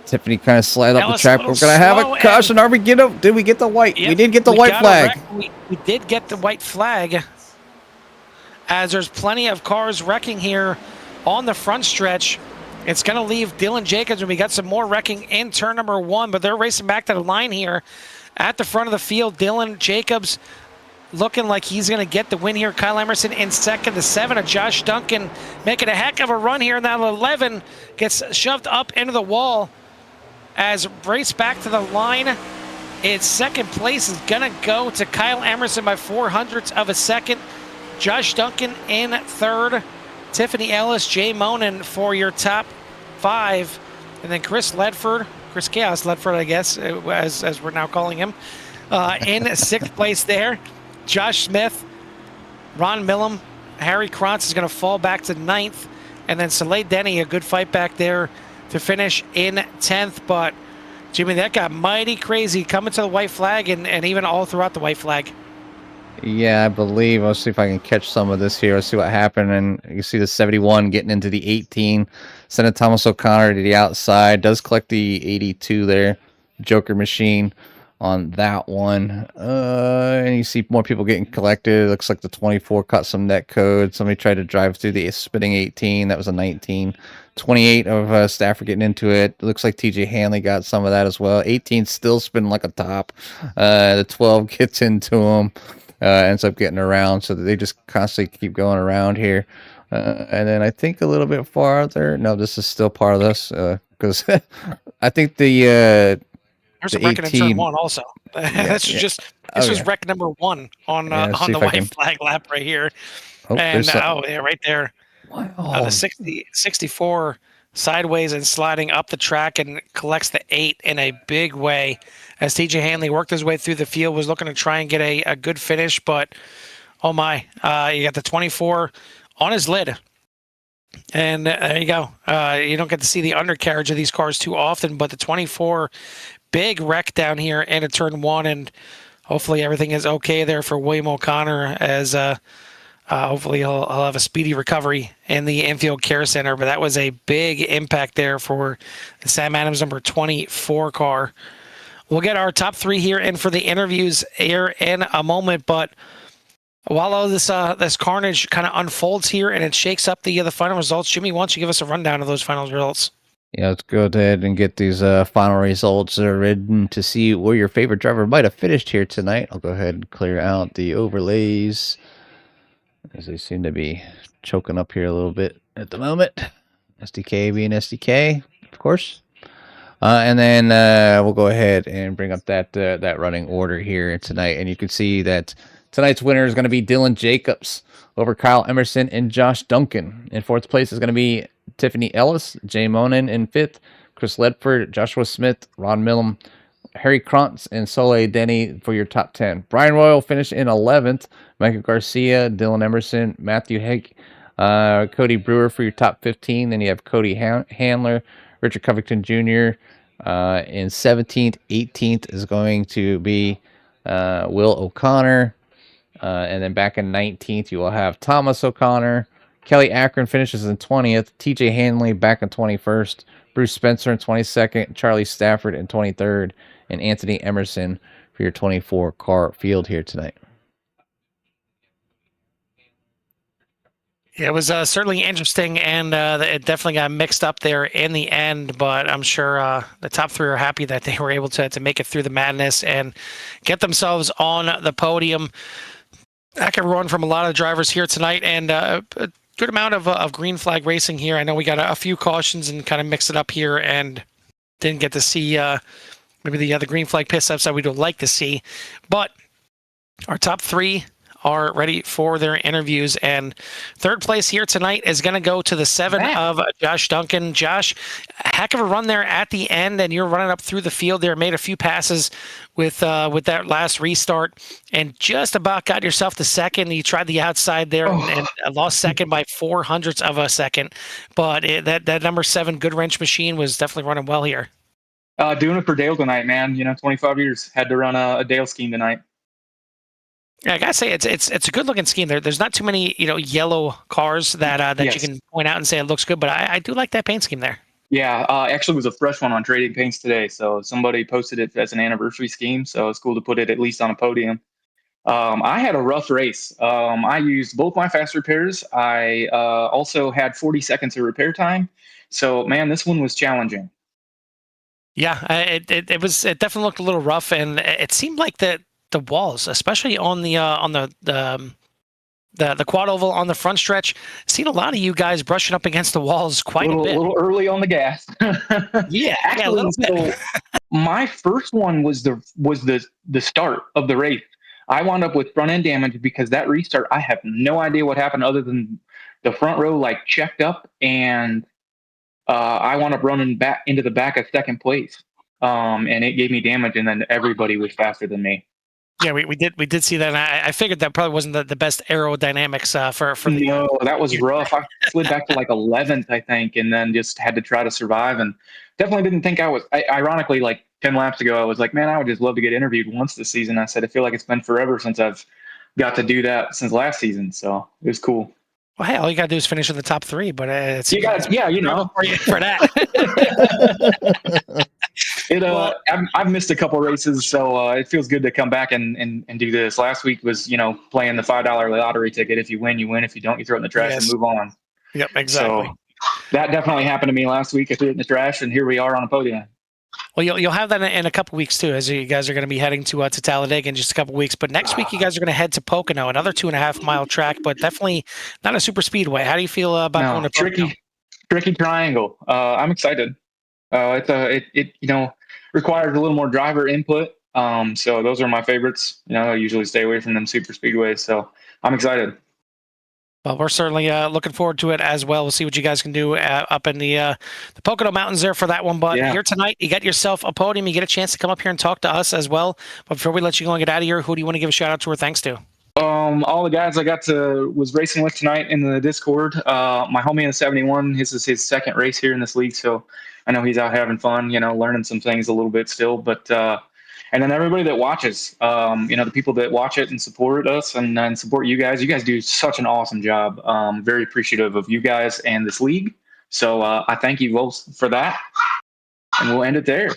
Tiffany kind of slide up the track. We're going to have a caution. Did we get the white? Yep, we did get the white flag. We did get the white flag, as there's plenty of cars wrecking here on the front stretch. It's going to leave Dylan Jacobs, and we got some more wrecking in turn number 1, but they're racing back to the line here at the front of the field. Dylan Jacobs looking like he's going to get the win here. Kyle Emerson in second. The 7 of Josh Duncan making a heck of a run here. And that 11 gets shoved up into the wall as race back to the line. Its second place is going to go to Kyle Emerson by 0.04 of a second. Josh Duncan in third. Tiffany Ellis, Jay Monin for your top 5. And then Chris Ledford, Chris Chaos Ledford, I guess, as we're now calling him, in 6th place there. Josh Smith, Ron Millam, Harry Krantz is going to fall back to 9th. And then Soleil Denny, a good fight back there to finish in 10th. But, Jimmy, that got mighty crazy coming to the white flag and even all throughout the white flag. Yeah, I believe. I'll see if I can catch some of this here. Let's see what happened. And you see the 71 getting into the 18. Sending Thomas O'Connor to the outside. Does collect the 82 there. Joker machine on that one. And you see more people getting collected. It looks like the 24 caught some net code. Somebody tried to drive through the spinning 18. That was a 19. 28 of Stafford getting into it. Looks like TJ Hanley got some of that as well. 18 still spinning like a top. The 12 gets into him. Ends up getting around, so they just constantly keep going around here. And then I think a little bit farther. No, this is still part of this because I think the there's a wreck in turn 1 also. This was wreck number 1 on the white flag lap right here. And yeah, right there. Wow. The 64 sideways and sliding up the track and collects the 8 in a big way as TJ Hanley worked his way through the field, was looking to try and get a good finish, but oh my, you got the 24 on his lid. And there you go. You don't get to see the undercarriage of these cars too often, but the 24, big wreck down here into turn 1, and hopefully everything is okay there for William O'Connor as hopefully he'll have a speedy recovery in the infield care center. But that was a big impact there for the Sam Adams number 24 car. We'll get our top 3 here in for the interviews here in a moment. But while all this carnage kind of unfolds here and it shakes up the final results, Jimmy, why don't you give us a rundown of those final results? Yeah, let's go ahead and get these final results written to see where your favorite driver might have finished here tonight. I'll go ahead and clear out the overlays, as they seem to be choking up here a little bit at the moment. SDK being SDK, of course. And then we'll go ahead and bring up that running order here tonight. And you can see that tonight's winner is going to be Dylan Jacobs over Kyle Emerson and Josh Duncan. In 4th place is going to be Tiffany Ellis, Jay Monin in 5th, Chris Ledford, Joshua Smith, Ron Millum, Harry Krantz, and Soleil Denny for your top 10. Brian Royal finished in 11th, Michael Garcia, Dylan Emerson, Matthew Hake, Cody Brewer for your top 15. Then you have Cody Handler, Richard Covington Jr. In 17th. 18th is going to be Will O'Connor. And then back in 19th, you will have Thomas O'Connor. Kelly Akron finishes in 20th. TJ Hanley back in 21st. Bruce Spencer in 22nd. Charlie Stafford in 23rd. And Anthony Emerson for your 24 car field here tonight. Yeah, it was certainly interesting, and it definitely got mixed up there in the end, but I'm sure the top three are happy that they were able to make it through the madness and get themselves on the podium. Heck, everyone from a lot of drivers here tonight, and a good amount of green flag racing here. I know we got a few cautions and kind of mixed it up here and didn't get to see maybe the green flag piss ups that we would like to see, but our top three are ready for their interviews, and third place here tonight is going to go to the 7 of Josh Duncan. Josh, heck of a run there at the end, and you're running up through the field there, made a few passes with that last restart, and just about got yourself to second. You tried the outside there and lost second by 0.04 of a second, but that number 7 good wrench machine was definitely running well here. Doing it for Dale tonight, man. 25 years, had to run a Dale scheme tonight. Yeah, I gotta say it's a good looking scheme. There's not too many yellow cars that Yes. you can point out and say it looks good, but I do like that paint scheme there. Yeah, actually was a fresh one on Trading Paints today. So somebody posted it as an anniversary scheme. So it's cool to put it at least on a podium. I had a rough race. I used both my fast repairs. I also had 40 seconds of repair time. So man, this one was challenging. Yeah, it definitely looked a little rough, and it seemed like the walls, especially on the quad oval on the front stretch, seen a lot of you guys brushing up against the walls quite a bit. A little early on the gas. Yeah, actually, a little bit. So my first one was the start of the race. I wound up with front end damage because that restart, I have no idea what happened other than the front row checked up, and I wound up running back into the back of second place. And it gave me damage, and then everybody was faster than me. Yeah, we did see that, and I figured that probably wasn't the best aerodynamics for the. No, that was rough. I slid back to 11th, I think, and then just had to try to survive, and definitely didn't think I was. Ironically, 10 laps ago, I was like, man, I would just love to get interviewed once this season. I said, I feel like it's been forever since I've got to do that since last season, so it was cool. Well, hey, all you gotta do is finish in the top 3, but it's you got, yeah, for that. I've missed a couple races, so it feels good to come back and do this. Last week was, playing the $5 lottery ticket. If you win, you win. If you don't, you throw it in the trash and move on. Yep, exactly. So that definitely happened to me last week. I threw it in the trash, and here we are on a podium. Well, you'll have that in a couple weeks too, as you guys are going to be heading to Talladega in just a couple weeks. But next week, you guys are going to head to Pocono, another 2.5 mile track, but definitely not a super speedway. How do you feel about going to Pocono? Tricky triangle. I'm excited. It requires a little more driver input. So those are my favorites. I usually stay away from them super speedways. So I'm excited. Well, we're certainly looking forward to it as well. We'll see what you guys can do up in the Pocono Mountains there for that one. But here tonight, you got yourself a podium. You get a chance to come up here and talk to us as well. But before we let you go and get out of here, who do you want to give a shout out to or thanks to? All the guys I was racing with tonight in the Discord. My homie in the 71, this is his second race here in this league. So I know he's out having fun, learning some things a little bit still. But and then everybody that watches, the people that watch it and support us and support you guys. You guys do such an awesome job. Very appreciative of you guys and this league. So I thank you both for that. And we'll end it there.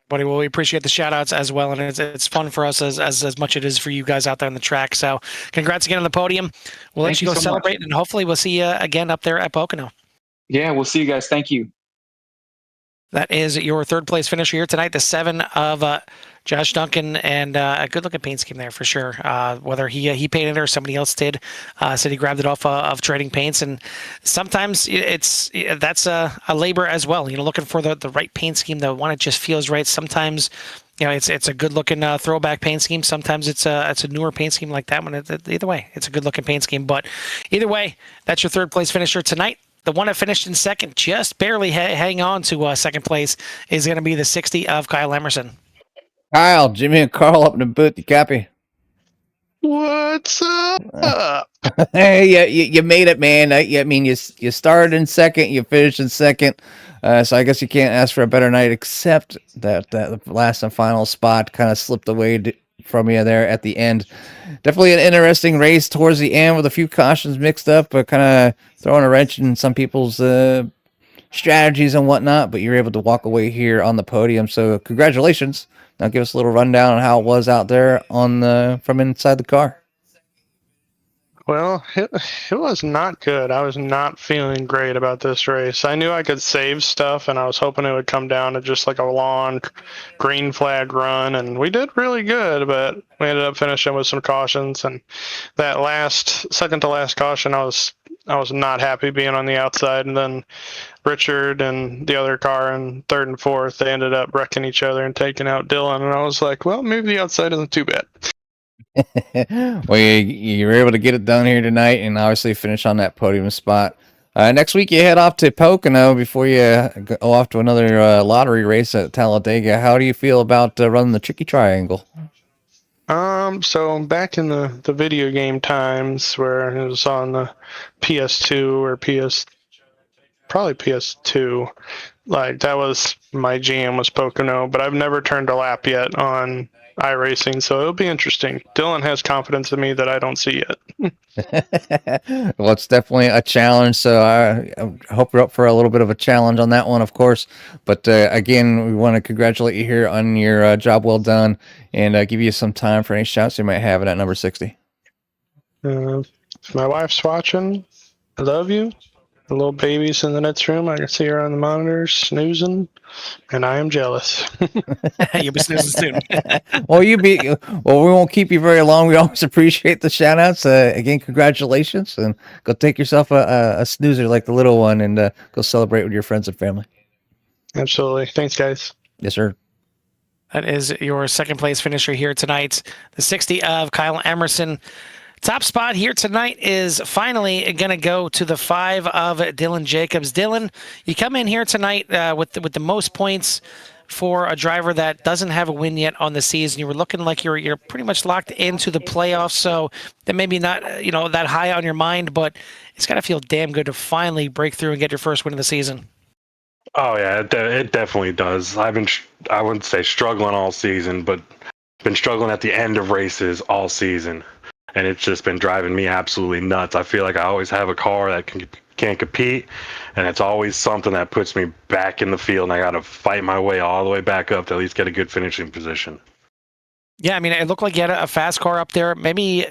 Buddy, well, we appreciate the shout outs as well. And it's fun for us as much as it is for you guys out there on the track. So congrats again on the podium. We'll let you go celebrate, and hopefully we'll see you again up there at Pocono. Yeah, we'll see you guys. Thank you. That is your third place finisher here tonight, the 7 of Josh Duncan, and a good looking paint scheme there for sure. Whether he painted it or somebody else did, said he grabbed it off of Trading Paints, and sometimes that's a labor as well. Looking for the right paint scheme, the one that just feels right. Sometimes it's a good looking throwback paint scheme. Sometimes it's a newer paint scheme like that one. Either way, it's a good looking paint scheme. But either way, that's your third place finisher tonight. the one that finished in second, just barely hang on to second place, is going to be the 60 of Kyle Emerson. Kyle, Jimmy, and Carl up in the booth. You copy? What's up? Hey, you made it, man. I mean, you started in second, you finished in second. So I guess you can't ask for a better night, except that the last and final spot kind of slipped away from you there at the end. Definitely an interesting race towards the end with a few cautions mixed up, but kind of throwing a wrench in some people's strategies and whatnot. But you're able to walk away here on the podium, so congratulations. Now give us a little rundown on how it was out there on from inside the car. Well, it was not good. I was not feeling great about this race. I knew I could save stuff, and I was hoping it would come down to just like a long green flag run, and we did really good, but we ended up finishing with some cautions, and that second to last caution, I was not happy being on the outside, and then Richard and the other car in third and fourth, they ended up wrecking each other and taking out Dylan, and I was like, well, maybe the outside isn't too bad. Well, you were able to get it done here tonight and obviously finish on that podium spot. Next week, you head off to Pocono before you go off to another lottery race at Talladega. How do you feel about running the Tricky Triangle? So back in the video game times where it was on the PS2 or probably PS2, like that was my jam, was Pocono, but I've never turned a lap yet on iRacing, so it'll be interesting. Dylan has confidence in me that I don't see yet. Well, it's definitely a challenge, so I hope you're up for a little bit of a challenge on that one, of course. But again, we want to congratulate you here on your job well done, and give you some time for any shouts you might have at number 60. If my wife's watching, I love you. The little baby's in the next room. I can see her on the monitor snoozing, and I am jealous. You'll be snoozing soon. Well, we won't keep you very long. We always appreciate the shout outs. Again, congratulations, and go take yourself a snoozer like the little one, and go celebrate with your friends and family. Absolutely. Thanks, guys. Yes, sir. That is your second place finisher here tonight, the 60 of Kyle Emerson. Top spot here tonight is finally going to go to the 5 of Dylan Jacobs. Dylan, you come in here tonight with the most points for a driver that doesn't have a win yet on the season. You were looking like you're pretty much locked into the playoffs, so that maybe not that high on your mind, but it's got to feel damn good to finally break through and get your first win of the season. Oh yeah, it definitely does. I wouldn't say struggling all season, but been struggling at the end of races all season. And it's just been driving me absolutely nuts. I feel like I always have a car that can't compete, and it's always something that puts me back in the field, and I got to fight my way all the way back up to at least get a good finishing position. Yeah, I mean, it looked like you had a fast car up there. Maybe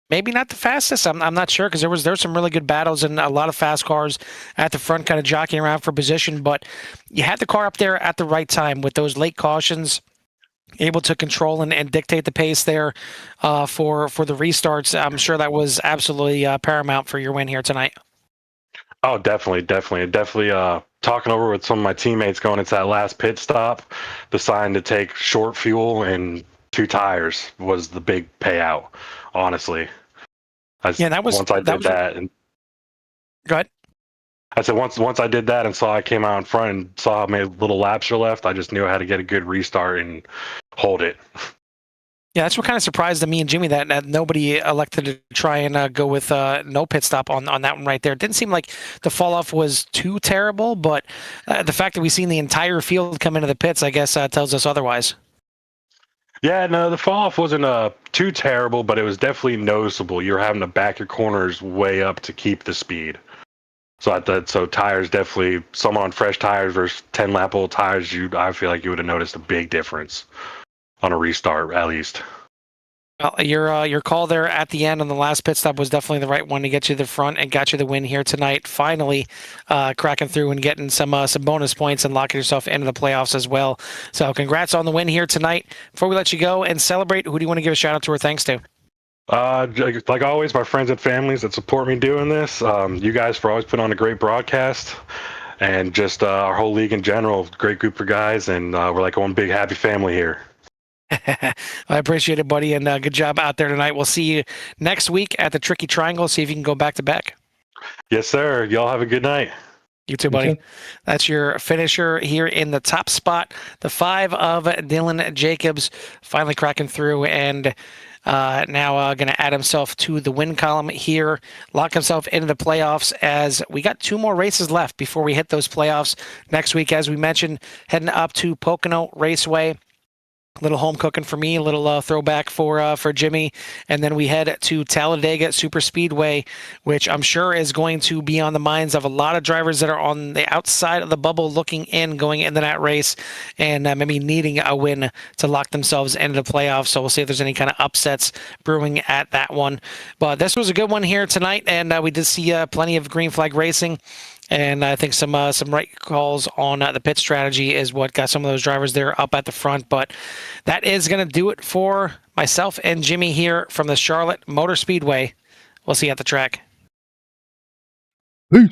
not the fastest. I'm not sure, because there was some really good battles and a lot of fast cars at the front kind of jockeying around for position, but you had the car up there at the right time with those late cautions, able to control and dictate the pace there for the restarts. I'm sure that was absolutely paramount for your win here tonight. Oh, definitely. Talking over with some of my teammates going into that last pit stop, deciding to take short fuel and 2 tires was the big payout, honestly. Once I did that. Go ahead. I said once I did that and saw I came out in front and saw how many little laps are left, I just knew I had to get a good restart and hold it. Yeah, that's what kind of surprised me and Jimmy that nobody elected to try and go with no pit stop on that one right there. It didn't seem like the fall off was too terrible, but the fact that we've seen the entire field come into the pits, I guess, tells us otherwise. Yeah, no, the fall off wasn't too terrible, but it was definitely noticeable. You're having to back your corners way up to keep the speed. So tires definitely, some on fresh tires versus 10-lap-old tires, I feel like you would have noticed a big difference on a restart, at least. Well, your call there at the end on the last pit stop was definitely the right one to get you the front and got you the win here tonight. Finally, cracking through and getting some bonus points and locking yourself into the playoffs as well. So congrats on the win here tonight. Before we let you go and celebrate, who do you want to give a shout out to or thanks to? Like always, my friends and families that support me doing this. You guys for always putting on a great broadcast, and just our whole league in general. Great group of guys, and we're like one big happy family here. I appreciate it, buddy, and good job out there tonight. We'll see you next week at the Tricky Triangle. See if you can go back to back. Yes, sir. Y'all have a good night. You too, buddy. too. That's your finisher here in the top spot. The 5 of Dylan Jacobs finally cracking through and now going to add himself to the win column here, lock himself into the playoffs as we got 2 more races left before we hit those playoffs next week. As we mentioned, heading up to Pocono Raceway. Little home cooking for me, a little throwback for Jimmy, and then we head to Talladega Super Speedway, which I'm sure is going to be on the minds of a lot of drivers that are on the outside of the bubble looking in, going into that race, and maybe needing a win to lock themselves into the playoffs. So we'll see if there's any kind of upsets brewing at that one. But this was a good one here tonight, and we did see plenty of green flag racing. And I think some right calls on the pit strategy is what got some of those drivers there up at the front. But that is going to do it for myself and Jimmy here from the Charlotte Motor Speedway. We'll see you at the track. Peace.